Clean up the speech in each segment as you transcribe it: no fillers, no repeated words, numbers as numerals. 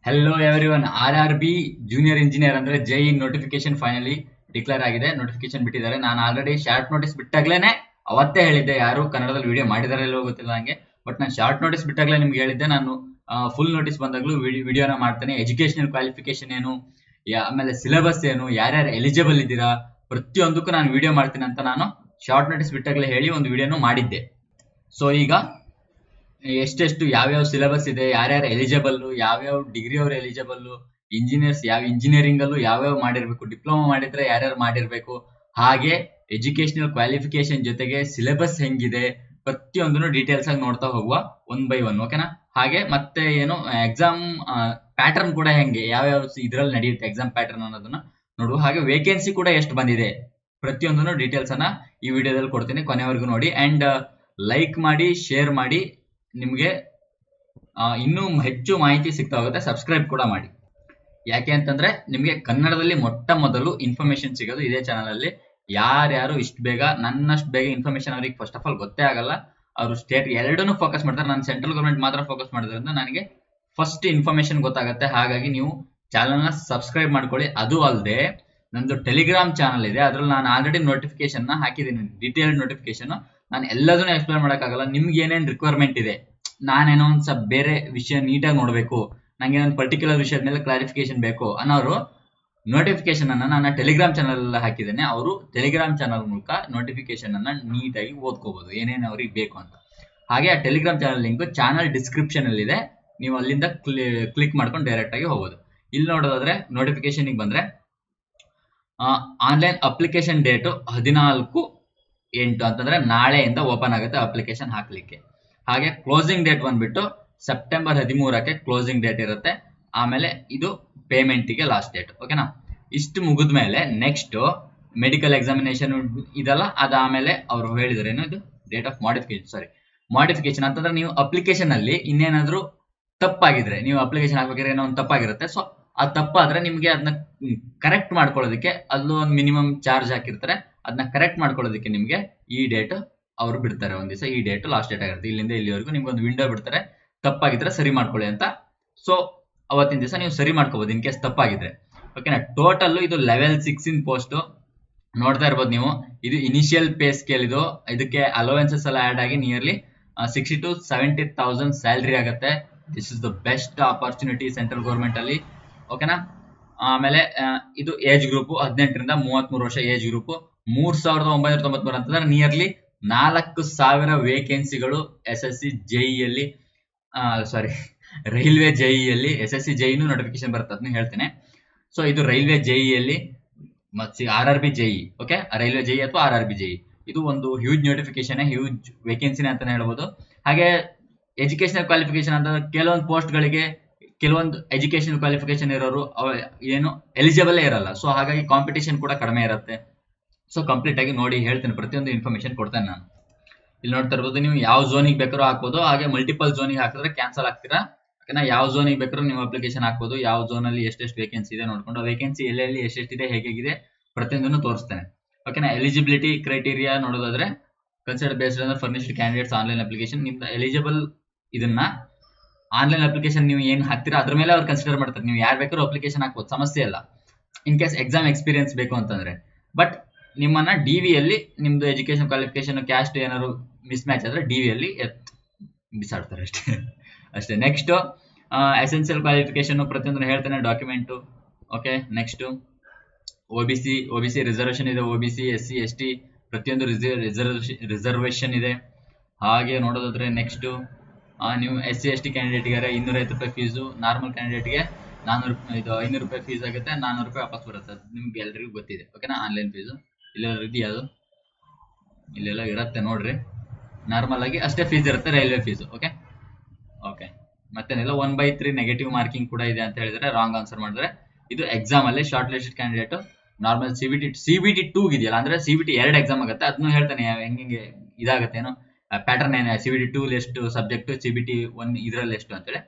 Hello everyone. RRB junior engineer ಅಂದ್ರೆ ಜೈ notification finally declare ಆಗಿದೆ. Notification ಬಿಟ್ಟಿದ್ದಾರೆ. ನಾನು ಆಲ್ರೆಡಿ ಶಾರ್ಟ್ ನೋಟಿಸ್ ಬಿಟ್ಟಾಗ್ಲೇನೆ ಅವತ್ತೇ ಹೇಳಿದ್ದೆ, ಯಾರು ಕನ್ನಡದಲ್ಲಿ ವಿಡಿಯೋ ಮಾಡಿದಾರೆ ಇಲ್ಲೋ ಗೊತ್ತಿಲ್ಲ ನಂಗೆ, ಬಟ್ ನಾನು ಶಾರ್ಟ್ ನೋಟಿಸ್ ಬಿಟ್ಟಾಗ್ಲೇ ನಿಮ್ಗೆ ಹೇಳಿದ್ದೆ ನಾನು ಫುಲ್ ನೋಟಿಸ್ ಬಂದಾಗ್ಲೂ ವಿಡಿಯೋನ ಮಾಡ್ತೇನೆ. ಎಜುಕೇಶನಲ್ ಕ್ವಾಲಿಫಿಕೇಶನ್ ಏನು, ಆಮೇಲೆ ಸಿಲೆಬಸ್ ಏನು, ಯಾರ್ಯಾರು ಎಲಿಜಿಬಲ್ ಇದ್ದೀರಾ, ಪ್ರತಿಯೊಂದಕ್ಕೂ ನಾನು ವಿಡಿಯೋ ಮಾಡ್ತೀನಿ ಅಂತ ನಾನು ಶಾರ್ಟ್ ನೋಟಿಸ್ ಬಿಟ್ಟಾಗ್ಲೇ ಹೇಳಿ ಒಂದು ವಿಡಿಯೋನು ಮಾಡಿದ್ದೆ. ಸೊ ಈಗ ಎಷ್ಟೆಷ್ಟು ಯಾವ್ಯಾವ ಸಿಲೆಬಸ್ ಇದೆ, ಯಾರ್ಯಾರು ಎಲಿಜಿಬಲ್, ಯಾವ್ಯಾವ ಡಿಗ್ರಿ ಅವ್ರು ಎಲಿಜಿಬಲ್, ಇಂಜಿನಿಯರ್ಸ್ ಯಾವ ಇಂಜಿನಿಯರಿಂಗ್ ಅಲ್ಲೂ ಯಾವ್ಯಾವ ಮಾಡಿರ್ಬೇಕು, ಡಿಪ್ಲೊಮಾ ಮಾಡಿದ್ರೆ ಯಾರ್ಯಾರು ಮಾಡಿರ್ಬೇಕು, ಹಾಗೆ ಎಜುಕೇಶನಲ್ ಕ್ವಾಲಿಫಿಕೇಶನ್ ಜೊತೆಗೆ ಸಿಲೆಬಸ್ ಹೆಂಗಿದೆ, ಪ್ರತಿಯೊಂದನ್ನು ಡೀಟೇಲ್ಸ್ ಆಗಿ ನೋಡ್ತಾ ಹೋಗುವ ಒನ್ ಬೈ ಒನ್. ಓಕೆನಾ? ಹಾಗೆ ಮತ್ತೆ ಏನು ಎಕ್ಸಾಮ್ ಪ್ಯಾಟರ್ನ್ ಕೂಡ ಹೆಂಗೆ, ಯಾವ್ಯಾವ ಇದ್ರಲ್ಲಿ ನಡೆಯುತ್ತೆ ಎಕ್ಸಾಮ್ ಪ್ಯಾಟರ್ನ್ ಅನ್ನೋದನ್ನ ನೋಡುವ. ಹಾಗೆ ವೇಕೆನ್ಸಿ ಕೂಡ ಎಷ್ಟು ಬಂದಿದೆ, ಪ್ರತಿಯೊಂದನ್ನು ಡೀಟೇಲ್ಸ್ ಅನ್ನ ಈ ವಿಡಿಯೋದಲ್ಲಿ ಕೊಡ್ತೀನಿ. ಕೊನೆವರೆಗೂ ನೋಡಿ ಅಂಡ್ ಲೈಕ್ ಮಾಡಿ, ಶೇರ್ ಮಾಡಿ. ನಿಮಗೆ ಇನ್ನೂ ಹೆಚ್ಚು ಮಾಹಿತಿ ಸಿಗ್ತಾ ಹೋಗುತ್ತೆ. ಸಬ್ಸ್ಕ್ರೈಬ್ ಕೂಡ ಮಾಡಿ. ಯಾಕೆ ಅಂತಂದ್ರೆ ನಿಮಗೆ ಕನ್ನಡದಲ್ಲಿ ಮೊಟ್ಟ ಮೊದಲು ಇನ್ಫಾರ್ಮೇಶನ್ ಸಿಗೋದು ಇದೇ ಚಾನಲ್ ಅಲ್ಲಿ. ಯಾರ್ಯಾರು ಇಷ್ಟು ಬೇಗ ನನ್ನಷ್ಟು ಬೇಗ ಇನ್ಫಾರ್ಮೇಶನ್ ಅವ್ರಿಗೆ ಫಸ್ಟ್ ಆಫ್ ಆಲ್ ಗೊತ್ತೇ ಆಗಲ್ಲ. ಅವರು ಸ್ಟೇಟ್ ಎರಡನ್ನೂ ಫೋಕಸ್ ಮಾಡ್ತಾರೆ. ನಾನು ಸೆಂಟ್ರಲ್ ಗೌರ್ಮೆಂಟ್ ಮಾತ್ರ ಫೋಕಸ್ ಮಾಡೋದ್ರಿಂದ ನನಗೆ ಫಸ್ಟ್ ಇನ್ಫಾರ್ಮೇಶನ್ ಗೊತ್ತಾಗುತ್ತೆ. ಹಾಗಾಗಿ ನೀವು ಚಾನಲ್ ನ ಸಬ್ಸ್ಕ್ರೈಬ್ ಮಾಡ್ಕೊಳ್ಳಿ. ಅದು ಅಲ್ಲದೆ ನಂದು ಟೆಲಿಗ್ರಾಮ್ ಚಾನಲ್ ಇದೆ, ಅದ್ರಲ್ಲಿ ನಾನು ಆಲ್ರೆಡಿ ನೋಟಿಫಿಕೇಶನ್ ನ ಹಾಕಿದ್ದೀನಿ, ಡೀಟೇಲ್ಡ್ ನೋಟಿಫಿಕೇಶನ್. ನಾನು ಎಲ್ಲದನ್ನೂ ಎಕ್ಸ್ಪ್ಲೇನ್ ಮಾಡೋಕ್ಕಾಗಲ್ಲ. ನಿಮ್ಗೆ ಏನೇನು ರಿಕ್ವೈರ್ಮೆಂಟ್ ಇದೆ, ನಾನೇನೋ ಒಂದು ಸ್ವಲ್ಪ ಬೇರೆ ವಿಷಯ ನೀಟಾಗಿ ನೋಡಬೇಕು, ನಂಗೆ ಒಂದು ಪರ್ಟಿಕ್ಯುಲರ್ ವಿಷಯದ ಮೇಲೆ ಕ್ಲಾರಿಫಿಕೇಶನ್ ಬೇಕು ಅನ್ನೋರು ನೋಟಿಫಿಕೇಶನ್ ಅನ್ನ ನಾನು ಟೆಲಿಗ್ರಾಮ್ ಚಾನಲ್ ಹಾಕಿದ್ದೇನೆ. ಅವರು ಟೆಲಿಗ್ರಾಮ್ ಚಾನಲ್ ಮೂಲಕ ನೋಟಿಫಿಕೇಶನ್ ಅನ್ನ ನೀಟಾಗಿ ಓದ್ಕೋಬಹುದು, ಏನೇನು ಅವ್ರಿಗೆ ಬೇಕು ಅಂತ. ಹಾಗೆ ಆ Telegram channel link channel description ಅಲ್ಲಿ ಇದೆ. ನೀವು ಅಲ್ಲಿಂದ ಕ್ಲಿಕ್ ಮಾಡ್ಕೊಂಡು ಡೈರೆಕ್ಟ್ ಆಗಿ ಹೋಗೋದು. ಇಲ್ಲಿ ನೋಡೋದಾದ್ರೆ ನೋಟಿಫಿಕೇಶನ್ ಬಂದ್ರೆ ಆನ್ಲೈನ್ ಅಪ್ಲಿಕೇಶನ್ ಡೇಟ್ 14/8 ಅಂತಂದ್ರೆ ನಾಳೆಯಿಂದ ಓಪನ್ ಆಗುತ್ತೆ ಅಪ್ಲಿಕೇಶನ್ ಹಾಕ್ಲಿಕ್ಕೆ. ಹಾಗೆ ಕ್ಲೋಸಿಂಗ್ ಡೇಟ್ ಬಂದ್ಬಿಟ್ಟು ಸೆಪ್ಟೆಂಬರ್ 13ಕ್ಕೆ ಕ್ಲೋಸಿಂಗ್ ಡೇಟ್ ಇರುತ್ತೆ. ಆಮೇಲೆ ಇದು ಪೇಮೆಂಟಿಗೆ ಲಾಸ್ಟ್ ಡೇಟ್. ಓಕೆನಾ? ಇಷ್ಟು ಮುಗಿದ್ಮೇಲೆ ನೆಕ್ಸ್ಟ್ ಮೆಡಿಕಲ್ ಎಕ್ಸಾಮಿನೇಷನ್ ಇದಲ್ಲ, ಅದಾದ್ಮೇಲೆ ಅವರು ಹೇಳಿದ್ರೇನು, ಇದು ಡೇಟ್ ಆಫ್ ಮಾಡಿಫಿಕೇಶನ್ ಅಂತಂದ್ರೆ ನೀವು ಅಪ್ಲಿಕೇಶನ್ ಅಲ್ಲಿ ಇನ್ನೇನಾದ್ರೂ ತಪ್ಪಾಗಿದ್ರೆ, ನೀವು ಅಪ್ಲಿಕೇಶನ್ ಹಾಕ್ಬೇಕಾದ್ರೆ ಏನೋ ಒಂದು ತಪ್ಪಾಗಿರುತ್ತೆ. ಸೊ ಆ ತಪ್ಪಾದ್ರೆ ನಿಮ್ಗೆ ಅದನ್ನ ಕರೆಕ್ಟ್ ಮಾಡ್ಕೊಳ್ಳೋದಕ್ಕೆ ಅಲ್ಲೂ ಒಂದು ಮಿನಿಮಮ್ ಚಾರ್ಜ್ ಹಾಕಿರ್ತಾರೆ. ಅದನ್ನ ಕರೆಕ್ಟ್ ಮಾಡ್ಕೊಳ್ಳೋದಕ್ಕೆ ನಿಮ್ಗೆ ಈ ಡೇಟ್ ಅವ್ರು ಬಿಡ್ತಾರೆ. ಒಂದ್ ದಿವಸ ಈ ಡೇಟ್ ಲಾಸ್ಟ್ ಡೇಟ್ ಆಗಿರುತ್ತೆ. ಇಲ್ಲಿಂದ ಇಲ್ಲಿವರೆಗೂ ನಿಮ್ಗೆ ಒಂದು ವಿಂಡೋ ಬಿಡ್ತಾರೆ, ತಪ್ಪಾಗಿದ್ರೆ ಸರಿ ಮಾಡ್ಕೊಳ್ಳಿ ಅಂತ. ಸೊ ಅವತ್ತಿನ ದಿವಸ ನೀವು ಸರಿ ಮಾಡ್ಕೋಬಹುದು ಇನ್ ಕೇಸ್ ತಪ್ಪಾಗಿದ್ರೆ. ಓಕೆನಾ? ಟೋಟಲ್ ಇದು ಲೆವೆಲ್ 6 ಪೋಸ್ಟ್ ನೋಡ್ತಾ ಇರ್ಬೋದು ನೀವು. ಇದು ಇನಿಷಿಯಲ್ ಪೇ ಸ್ಕೇಲ್. ಇದಕ್ಕೆ ಅಲೋವೆನ್ಸಸ್ ಎಲ್ಲ ಆಡ್ ಆಗಿ ನಿಯರ್ಲಿ 60,000 to 70,000 ಸ್ಯಾಲರಿ ಆಗುತ್ತೆ. This is the best opportunity central government ಅಲ್ಲಿ. ಓಕೆನಾ? ಆಮೇಲೆ ಇದು ಏಜ್ ಗ್ರೂಪ್ 18ರಿಂದ 33 ವರ್ಷ ಏಜ್ ಗ್ರೂಪ್. 3,993 ಅಂತಂದ್ರೆ ನಿಯರ್ಲಿ 4,000 ವೇಕೆನ್ಸಿಗಳು SSC JEಯಲ್ಲಿ, ರೈಲ್ವೆ JEಯಲ್ಲಿ. SSC JEನೂ ನೋಟಿಫಿಕೇಶನ್ ಬರುತ್ತೆ, ಅದನ್ನ ಹೇಳ್ತೇನೆ. ಸೊ ಇದು ರೈಲ್ವೆ JEಯಲ್ಲಿ ಮತ್ತೆ RRB JE. Okay, railway JE ಅಥವಾ RRB JE ಇದು ಒಂದು ಹ್ಯೂಜ್ ನೋಟಿಫಿಕೇಶನ್, ಹ್ಯೂಜ್ ವೇಕೆನ್ಸಿನೇ ಅಂತಾನೆ ಹೇಳ್ಬೋದು. ಹಾಗೆ ಎಜುಕೇಶನಲ್ ಕ್ವಾಲಿಫಿಕೇಶನ್ ಅಂತಂದ್ರೆ ಕೆಲವೊಂದು ಪೋಸ್ಟ್ ಗಳಿಗೆ ಕೆಲವೊಂದು ಎಜುಕೇಶನಲ್ ಕ್ವಾಲಿಫಿಕೇಶನ್ ಇರೋರು ಏನು ಎಲಿಜಿಬಲ್ ಇರಲ್ಲ. ಸೊ ಹಾಗಾಗಿ ಕಾಂಪಿಟೇಷನ್ ಕೂಡ ಕಡಿಮೆ ಇರುತ್ತೆ. ಸೊ ಕಂಪ್ಲೀಟ್ ಆಗಿ ನೋಡಿ ಹೇಳ್ತೇನೆ, ಪ್ರತಿಯೊಂದು ಇನ್ಫಾರ್ಮೇಶನ್ ಕೊಡ್ತೇನೆ ನಾನು. ಇಲ್ಲಿ ನೋಡ್ತಾ ಇರ್ಬೋದು, ನೀವು ಯಾವ ಝೋನಿಗೆ ಬೇಕಾದ್ರೂ ಹಾಕ್ಬೋದು. ಹಾಗೆ ಮಲ್ಟಿಪಲ್ ಝೋನಿಗೆ ಹಾಕಿದ್ರೆ ಕ್ಯಾನ್ಸಲ್ ಆಗ್ತೀರಾ. ಯಾಕಂದ್ರೆ ಯಾವ ಝೋನಿಗೆ ಬೇಕಾದ್ರೂ ನೀವು ಅಪ್ಲಿಕೇಶನ್ ಹಾಕ್ಬೋದು. ಯಾವ ಝೋನಲ್ಲಿ ಎಷ್ಟೆಷ್ಟು ವೇಕೆನ್ಸಿ ಇದೆ ನೋಡ್ಕೊಂಡು, ವೇಕೆನ್ಸಿ ಎಲ್ಲೆಲ್ಲಿ ಎಷ್ಟೆಷ್ಟಿದೆ, ಹೇಗಿದೆ ಪ್ರತಿಯೊಂದನ್ನು ತೋರಿಸ್ತೇನೆ. ಓಕೆನಾ? ಎಲಿಜಿಬಿಲಿಟಿ ಕ್ರೈಟೀರಿಯಾ ನೋಡೋದಾದ್ರೆ consider based on furnished candidates online application. ನಿಮ್ದು ಎಲಿಜಿಬಲ್ ಇದನ್ನ ಆನ್ಲೈನ್ ಅಪ್ಲಿಕೇಶನ್ ನೀವು ಏನ್ ಹಾಕ್ತೀರಾ ಅದ್ರ ಮೇಲೆ ಅವ್ರು ಕನ್ಸಿಡರ್ ಮಾಡ್ತಾರೆ. ನೀವು ಯಾರು ಬೇಕಾದ್ರೂ ಅಪ್ಲಿಕೇಶನ್ ಹಾಕ್ಬೋದು, ಸಮಸ್ಯೆ ಇಲ್ಲ. ಇನ್ ಕೇಸ್ ಎಕ್ಸಾಮ್ ಎಕ್ಸ್ಪೀರಿಯನ್ಸ್ ಬೇಕು ಅಂತಂದ್ರೆ. ಬಟ್ ನಿಮ್ಮನ್ನ DVಯಲ್ಲಿ ನಿಮ್ದು ಎಜುಕೇಶನ್ ಕ್ವಾಲಿಫಿಕೇಶನ್ ಕ್ಯಾಸ್ಟ್ ಏನಾದ್ರು ಮಿಸ್ ಮ್ಯಾಚ್ ಆದ್ರೆ DVಯಲ್ಲಿ ಬಿಸಾಡ್ತಾರೆ ಅಷ್ಟೇ. ನೆಕ್ಸ್ಟ್ ಎಸೆನ್ಷಿಯಲ್ ಕ್ವಾಲಿಫಿಕೇಶನ್ ಪ್ರತಿಯೊಂದು ಹೇಳ್ತೇನೆ, document. Okay, next OBC reservation ಇದೆ. OBC SC ST ಪ್ರತಿಯೊಂದು ರಿಸರ್ವೇಶನ್ ಇದೆ. ಹಾಗೆ ನೋಡೋದಾದ್ರೆ ನೆಕ್ಸ್ಟ್ ನೀವು SC ST ಕ್ಯಾಂಡಿಡೇಟ್ಗೆ 250 ರೂಪಾಯಿ ಫೀಸು, ನಾರ್ಮಲ್ ಕ್ಯಾಂಡಿಡೇಟ್ಗೆ 500 ರೂಪಾಯಿ ಫೀಸ್ ಆಗುತ್ತೆ. 400 ರೂಪಾಯಿ ವಾಪಸ್ ಬರುತ್ತೆ. ನಿಮ್ಗೆ ಎಲ್ರಿಗೂ ಗೊತ್ತಿದೆ. ಓಕೆನಾ? ಆನ್ಲೈನ್ ಫೀಸು ಇಲ್ಲೆಲ್ಲ ಇದೆಯಾ, ಅದು ಇಲ್ಲೆಲ್ಲ ಇರುತ್ತೆ ನೋಡ್ರಿ. ನಾರ್ಮಲ್ ಆಗಿ ಅಷ್ಟೇ ಫೀಸ್ ಇರುತ್ತೆ, ರೈಲ್ವೆ ಫೀಸು. ಓಕೆ ಮತ್ತೇನಿಲ್ಲ. 1/3 ನೆಗೆಟಿವ್ ಮಾರ್ಕಿಂಗ್ ಕೂಡ ಇದೆ ಅಂತ ಹೇಳಿದ್ರೆ, ರಾಂಗ್ ಆನ್ಸರ್ ಮಾಡಿದ್ರೆ. ಇದು ಎಕ್ಸಾಮ್ ಅಲ್ಲಿ short listed candidate normal CBT 2 ಇದೆಯಲ್ಲ, ಅಂದ್ರೆ CBT 2 ಎಕ್ಸಾಮ್ ಆಗುತ್ತೆ. ಅದನ್ನು ಹೇಳ್ತಾನೆ ಹೆಂಗೆ ಇದಾಗುತ್ತೆ, ಏನೋ ಪ್ಯಾಟರ್ನ್ ಏನು, CBT 2 ಎಷ್ಟು ಸಬ್ಜೆಕ್ಟ್, CBT 1 ಇದರಲ್ಲಿ ಎಷ್ಟು ಅಂತೇಳಿ.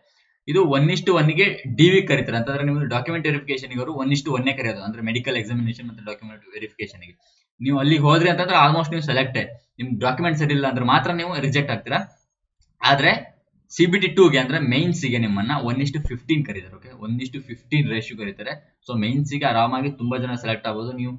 ಇದು 1:1ಗೆ DV ಕರೀತಾರೆ. ಅಂತಂದ್ರೆ ನೀವು ಡಾಕ್ಯುಮೆಂಟ್ ವೆರಿಫಿಕೇಶನ್ ಅವರು 1:1 ಕರೆಯೋದು, ಅಂದ್ರೆ ಮೆಡಿಕಲ್ ಎಕ್ಸಾಮಿನೇಷನ್ ಮತ್ತೆ ಡಾಕ್ಯುಮೆಂಟ್ ವೆರಿಫಿಕೇಶನ್ ಗೆ. ನೀವು ಅಲ್ಲಿಗೆ ಹೋದ್ರಿ ಅಂತಂದ್ರೆ ಆಲ್ಮೋಸ್ಟ್ ನೀವು ಸೆಲೆಕ್ಟೆಡ್. ನಿಮ್ ಡಾಕ್ಯುಮೆಂಟ್ ಸರಿ ಇಲ್ಲ ಅಂದ್ರೆ ಮಾತ್ರ ನೀವು ರಿಜೆಕ್ಟ್ ಆಗ್ತೀರಾ. ಆದ್ರೆ CBT2ಗೆ ಅಂದ್ರೆ ಮೈನ್ಸ್ಗೆ ನಿಮ್ಮನ್ನ 1:15 ಕರೀತಾರೆ. ಓಕೆ, 1:15 ರೇಷಿಯೋ ಕರೀತಾರೆ. ಸೊ ಮೈನ್ಸ್ಗೆ ಆರಾಮಾಗಿ ತುಂಬಾ ಜನ ಸೆಲೆಕ್ಟ್ ಆಗ್ಬೋದು. ನೀವು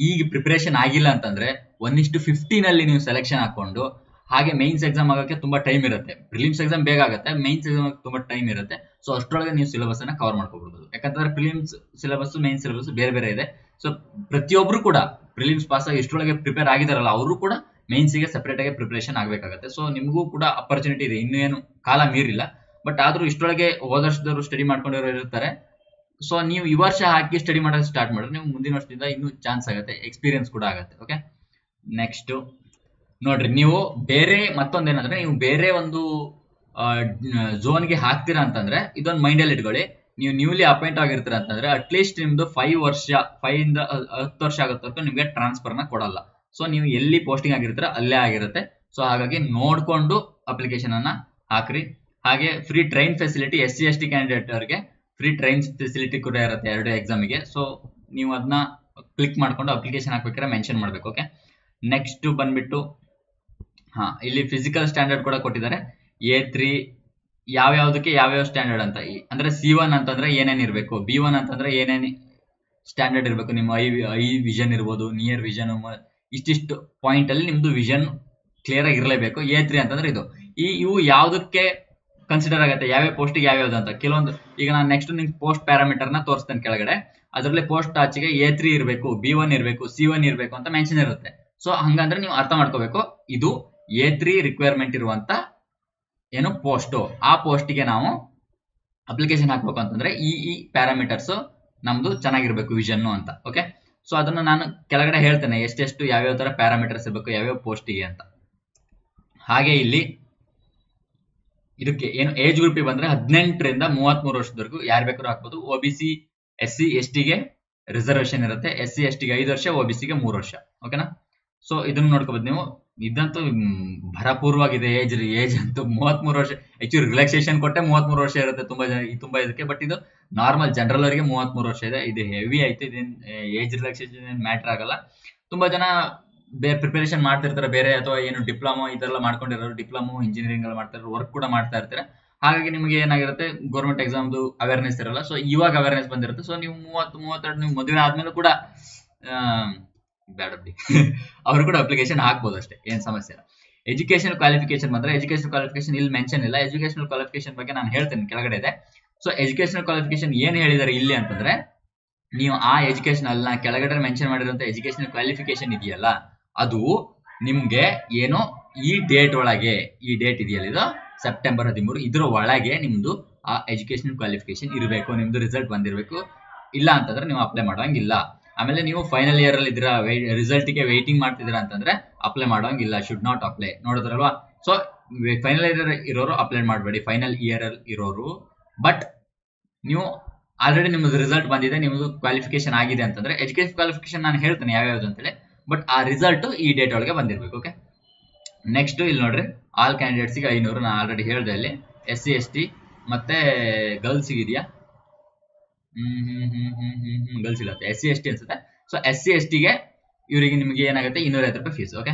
ಈಗ ಪ್ರಿಪರೇಷನ್ ಆಗಿಲ್ಲ ಅಂತಂದ್ರೆ 1:15 ಅಲ್ಲಿ ನೀವು ಸೆಲೆಕ್ಷನ್ ಹಾಕೊಂಡು ಹಾಗೆ ಮೈನ್ಸ್ ಎಕ್ಸಾಮ್ ಆಗೋಕ್ಕೆ ತುಂಬಾ ಟೈಮ್ ಇರುತ್ತೆ. ಪ್ರಿಲಿಮ್ಸ್ ಎಕ್ಸಾಮ್ ಬೇಗ ಆಗುತ್ತೆ, ಮೈನ್ಸ್ ಎಕ್ಸಾಮ್ ತುಂಬಾ ಟೈಮ್ ಇರುತ್ತೆ. ಸೊ ಅಷ್ಟರೊಳಗೆ ನೀವು ಸಿಲೆಬಸ್ ಅನ್ನ ಕವರ್ ಮಾಡ್ಕೋಬಹುದು. ಯಾಕಂತಂದ್ರೆ ಪ್ರಿಲಿಮ್ಸ್ ಸಿಲೆಬಸ್ ಮೈನ್ಸ್ ಸಿಲೆಬಸ್ ಬೇರೆ ಬೇರೆ ಇದೆ. ಸೊ ಪ್ರತಿಯೊಬ್ರು ಕೂಡ ಪ್ರಿಲಿಮ್ಸ್ ಪಾಸ್ ಆಗಿ ಇಷ್ಟರೊಳಗೆ ಪ್ರಿಪೇರ್ ಆಗಿದಾರಲ್ಲ ಅವರು ಕೂಡ ಮೈನ್ಸ್ಗೆ ಸೆಪರೇಟ್ ಆಗಿ ಪ್ರಿಪರೇಷನ್ ಆಗಬೇಕಾಗುತ್ತೆ. ಸೊ ನಿಮಗೂ ಕೂಡ ಅಪರ್ಚುನಿಟಿ ಇದೆ, ಇನ್ನೂ ಏನು ಕಾಲ ಮೀರಿಲ್ಲ. ಬಟ್ ಆದ್ರೂ ಇಷ್ಟರೊಳಗೆ ಹೋದ ವರ್ಷದವರು ಸ್ಟಡಿ ಮಾಡ್ಕೊಂಡಿರೋ ಇರ್ತಾರೆ. ಸೊ ನೀವು ಈ ವರ್ಷ ಹಾಕಿ ಸ್ಟಡಿ ಮಾಡೋದು ಸ್ಟಾರ್ಟ್ ಮಾಡಿದ್ರೆ ನೀವು ಮುಂದಿನ ವರ್ಷದಿಂದ ಇನ್ನೂ ಚಾನ್ಸ್ ಆಗುತ್ತೆ, ಎಕ್ಸ್ಪೀರಿಯನ್ಸ್ ಕೂಡ ಆಗುತ್ತೆ. ಓಕೆ, ನೆಕ್ಸ್ಟ್ ನೋಡ್ರಿ, ನೀವು ಬೇರೆ ಮತ್ತೊಂದೇನಂದ್ರೆ ನೀವು ಬೇರೆ ಒಂದು ಝೋನ್ಗೆ ಹಾಕ್ತೀರಾ ಅಂತಂದ್ರೆ ಇದೊಂದು ಮೈಂಡಲ್ಲಿ ಇಟ್ಕೊಳ್ಳಿ. ನೀವು ನ್ಯೂಲಿ ಅಪಾಯಿಂಟ್ ಆಗಿರ್ತೀರ ಅಂತಂದ್ರೆ ಅಟ್ಲೀಸ್ಟ್ ನಿಮ್ದು 5 ಇಂದ 10 ವರ್ಷ ಆಗೋತ್ತವರೆಗೂ ನಿಮ್ಗೆ ಟ್ರಾನ್ಸ್ಫರ್ ನ ಕೊಡಲ್ಲ. ಸೊ ನೀವು ಎಲ್ಲಿ ಪೋಸ್ಟಿಂಗ್ ಆಗಿರ್ತೀರ ಅಲ್ಲೇ ಆಗಿರುತ್ತೆ. ಸೊ ಹಾಗಾಗಿ ನೋಡ್ಕೊಂಡು ಅಪ್ಲಿಕೇಶನ್ ಅನ್ನ ಹಾಕ್ರಿ. ಹಾಗೆ free train facility SC/ST candidate ಅವರಿಗೆ ಫ್ರೀ ಟ್ರೈನ್ ಫೆಸಿಲಿಟಿ ಕೂಡ ಇರುತ್ತೆ 2 ಎಕ್ಸಾಮಿಗೆ. ಸೊ ನೀವು ಅದನ್ನ ಕ್ಲಿಕ್ ಮಾಡ್ಕೊಂಡು ಅಪ್ಲಿಕೇಶನ್ ಹಾಕ್ಬೇಕಾದ್ರೆ ಮೆನ್ಷನ್ ಮಾಡ್ಬೇಕು. ಓಕೆ, ನೆಕ್ಸ್ಟ್ ಬಂದ್ಬಿಟ್ಟು ಇಲ್ಲಿ ಫಿಸಿಕಲ್ ಸ್ಟ್ಯಾಂಡರ್ಡ್ ಕೂಡ ಕೊಟ್ಟಿದ್ದಾರೆ. A3 ಯಾವ್ಯಾವ್ದಕ್ಕೆ ಯಾವ್ಯಾವ ಸ್ಟ್ಯಾಂಡರ್ಡ್ ಅಂತ. ಅಂದ್ರೆ C1 ಅಂತಂದ್ರೆ ಏನೇನ್ ಇರಬೇಕು, B1 ಅಂತಂದ್ರೆ ಏನೇನ್ ಸ್ಟ್ಯಾಂಡರ್ಡ್ ಇರಬೇಕು. ನಿಮ್ಮ ಐ ವಿಷನ್ ಇರ್ಬೋದು, ನಿಯರ್ ವಿಷನ್, ಇಷ್ಟಿಷ್ಟು ಪಾಯಿಂಟ್ ಅಲ್ಲಿ ನಿಮ್ದು ವಿಷನ್ ಕ್ಲಿಯರ್ ಆಗಿ ಇರಲೇಬೇಕು. A3 ಅಂತಂದ್ರೆ ಇವು ಯಾವ್ದಕ್ಕೆ ಕನ್ಸಿಡರ್ ಆಗುತ್ತೆ, ಯಾವ್ಯಾವ ಪೋಸ್ಟಿಗೆ ಯಾವ್ಯಾವ್ದು ಅಂತ. ಕೆಲವೊಂದು ಈಗ ನಾನು ನೆಕ್ಸ್ಟ್ ನಿಮ್ಗೆ ಪೋಸ್ಟ್ ಪ್ಯಾರಾಮೀಟರ್ ನ ತೋರಿಸ್ತೇನೆ ಕೆಳಗಡೆ. ಅದರಲ್ಲಿ ಪೋಸ್ಟ್ ಆಚೆಗೆ A3 ಇರಬೇಕು, B1 ಇರಬೇಕು, C1 ಇರಬೇಕು ಅಂತ ಮೆನ್ಷನ್ ಇರುತ್ತೆ. ಸೊ ಹಂಗಂದ್ರೆ ನೀವು ಅರ್ಥ ಮಾಡ್ಕೋಬೇಕು, ಇದು A3 ರಿಕ್ವೈರ್ಮೆಂಟ್ ಇರುವಂತ ಏನು ಪೋಸ್ಟ್, ಆ ಪೋಸ್ಟಿಗೆ ನಾವು ಅಪ್ಲಿಕೇಶನ್ ಹಾಕ್ಬೇಕು ಅಂತಂದ್ರೆ ಈ ಪ್ಯಾರಾಮೀಟರ್ಸ್ ನಮ್ದು ಚೆನ್ನಾಗಿರ್ಬೇಕು ವಿಷನ್ ಅಂತ. ಓಕೆ, ಸೊ ಅದನ್ನ ನಾನು ಕೆಳಗಡೆ ಹೇಳ್ತೇನೆ ಎಷ್ಟೆಷ್ಟು ಯಾವ್ಯಾವ ತರ ಪ್ಯಾರಾಮೀಟರ್ಸ್ ಇರಬೇಕು ಯಾವ್ಯಾವ ಪೋಸ್ಟಿಗೆ ಅಂತ. ಹಾಗೆ ಇಲ್ಲಿ ಇದಕ್ಕೆ ಏನು ಏಜ್ ಗ್ರೂಪ್ ಬಂದ್ರೆ 18 ರಿಂದ 33 ವರ್ಷದವರೆಗೂ ಯಾರು ಬೇಕಾದ್ರೂ ಹಾಕ್ಬೋದು. OBC SC/ST ಗೆ ರಿಸರ್ವೇಶನ್ ಇರುತ್ತೆ. SC/ST ಗೆ 5 ವರ್ಷ, OBC ಗೆ 3 ವರ್ಷ. ಓಕೆನಾ, ಸೊ ಇದನ್ನ ನೋಡ್ಕೋಬಹುದು ನೀವು. ಇದಂತೂ ಭರಪೂರ್ವಾಗಿದೆ ಏಜ್ ಅಂತೂ 33 ವರ್ಷ. ಆಕ್ಚುಲಿ ರಿಲ್ಯಾಕ್ಸೇಷನ್ ಕೊಟ್ಟೆ 33 ವರ್ಷ ಇರುತ್ತೆ ತುಂಬಾ ಇದಕ್ಕೆ. ಬಟ್ ಇದು ನಾರ್ಮಲ್ ಜನರಲ್ ಅವರಿಗೆ 33 ವರ್ಷ ಇದೆ. ಇದು ಹೆವಿ ಆಯ್ತು. ಇದೇನು ಏಜ್ ರಿಲ್ಯಾಕ್ಸೇಷನ್ ಮ್ಯಾಟರ್ ಆಗಲ್ಲ. ತುಂಬಾ ಜನ ಪ್ರಿಪರೇಷನ್ ಮಾಡ್ತಿರ್ತಾರೆ ಬೇರೆ, ಅಥವಾ ಏನು ಡಿಪ್ಲೊಮಾ ಇದೆಲ್ಲ ಮಾಡ್ಕೊಂಡಿರೋರು, ಡಿಪ್ಲೊಮಾ ಇಂಜಿನಿಯರಿಂಗ್ ಎಲ್ಲ ಮಾಡ್ತಾರೆ, ವರ್ಕ್ ಕೂಡ ಮಾಡ್ತಾ ಇರ್ತಾರೆ. ಹಾಗಾಗಿ ನಿಮಗೆ ಏನಾಗಿರುತ್ತೆ, ಗೌರ್ಮೆಂಟ್ ಎಕ್ಸಾಮ್ದು ಅವೇರ್ನೆಸ್ ಇರಲ್ಲ. ಸೊ ಇವಾಗ ಅವೇರ್ನೆಸ್ ಬಂದಿರುತ್ತೆ. ಸೊ ನೀವು 30-32 ನೀವು ಮದುವೆ ಆದ್ಮೇಲೆ ಕೂಡ ಬೇಡ ಬಿಡಿ ಅವರು ಕೂಡ ಅಪ್ಲಿಕೇಶನ್ ಹಾಕ್ಬೋದು ಅಷ್ಟೇ, ಏನ್ ಸಮಸ್ಯೆ ಇಲ್ಲ. ಎಜುಕೇಶನಲ್ ಕ್ವಾಲಿಫಿಕೇಶನ್ ಬಂದ್ರೆ ಎಜುಕೇಶನಲ್ ಕ್ವಾಲಿಫಿಕೇಶನ್ ಇಲ್ಲಿ ಮೆನ್ಷನ್ ಇಲ್ಲ. ಎಜುಕೇಶನಲ್ ಕ್ವಾಲಿಫಿಕೇಶನ್ ಬಗ್ಗೆ ನಾನು ಹೇಳ್ತೇನೆ, ಕೆಳಗಡೆ ಇದೆ. ಸೊ ಎಜುಕೇಶನಲ್ ಕ್ವಾಲಿಫಿಕೇಶನ್ ಏನ್ ಹೇಳಿದ್ದಾರೆ ಇಲ್ಲಿ ಅಂತಂದ್ರೆ, ನೀವು ಆ ಎಜುಕೇಶನ್ ಅಲ್ಲ ಕೆಳಗಡೆ ಮೆನ್ಷನ್ ಮಾಡಿರುವಂತ ಎಜುಕೇಶನಲ್ ಕ್ವಾಲಿಫಿಕೇಶನ್ ಇದೆಯಲ್ಲ, ಅದು ನಿಮ್ಗೆ ಏನೋ ಈ ಡೇಟ್ ಒಳಗೆ, ಈ ಡೇಟ್ ಇದೆಯಲ್ಲ ಇದು ಸೆಪ್ಟೆಂಬರ್ 13, ಇದ್ರ ಒಳಗೆ ನಿಮ್ದು ಆ ಎಜುಕೇಶನಲ್ ಕ್ವಾಲಿಫಿಕೇಶನ್ ಇರಬೇಕು, ನಿಮ್ದು ರಿಸಲ್ಟ್ ಬಂದಿರಬೇಕು. ಇಲ್ಲ ಅಂತಂದ್ರೆ ನೀವು ಅಪ್ಲೈ ಮಾಡೋಂಗಿಲ್ಲ. ಆಮೇಲೆ ನೀವು ಫೈನಲ್ ಇಯರ್ ಅಲ್ಲಿ ಇದ್ರ ರಿಸಲ್ಟ್ ಗೆ ವೇಟಿಂಗ್ ಮಾಡ್ತಿದ್ದೀರಾ ಅಂತಂದ್ರೆ ಅಪ್ಲೈ ಮಾಡೋಂಗಿಲ್ಲ, ಶುಡ್ ನಾಟ್ ಅಪ್ಲೈ. ನೋಡಿದ್ರಲ್ವಾ? ಸೊ ಫೈನಲ್ ಇಯರ್ ಇರೋರು ಅಪ್ಲೈ ಮಾಡಬೇಡಿ, ಫೈನಲ್ ಇಯರ್ ಅಲ್ಲಿ ಇರೋರು. ಬಟ್ ನೀವು ಆಲ್ರೆಡಿ ನಿಮ್ದು ರಿಸಲ್ಟ್ ಬಂದಿದೆ, ನಿಮ್ದು ಕ್ವಾಲಿಫಿಕೇಶನ್ ಆಗಿದೆ ಅಂತಂದ್ರೆ ಎಜುಕೇಶನ್ ಕ್ವಾಲಿಫಿಕೇಶನ್ ನಾನು ಹೇಳ್ತೇನೆ ಯಾವ್ಯಾವ್ದು ಅಂತೇಳಿ. ಬಟ್ ಆ ರಿಸಲ್ಟ್ ಈ ಡೇಟ್ ಒಳಗೆ ಬಂದಿರ್ಬೇಕು. ಓಕೆ, ನೆಕ್ಸ್ಟ್ ಇಲ್ಲಿ ನೋಡ್ರಿ, ಆಲ್ ಕ್ಯಾಂಡಿಡೇಟ್ಸ್ ಗೆ 500 ನಾನು ಆಲ್ರೆಡಿ ಹೇಳ್ದೆ. ಅಲ್ಲಿ SC/ST ಮತ್ತೆ ಗರ್ಲ್ಸ್ ಇದೆಯಾ? ಗರ್ಲ್ಸ್ ಇಲ್ಲ, SC/ST ಅನ್ಸುತ್ತೆ. ಸೊ SC/ST ಗೆ ಇವರಿಗೆ ನಿಮಗೆ ಏನಾಗುತ್ತೆ 250 ರೂಪಾಯಿ fees. Okay,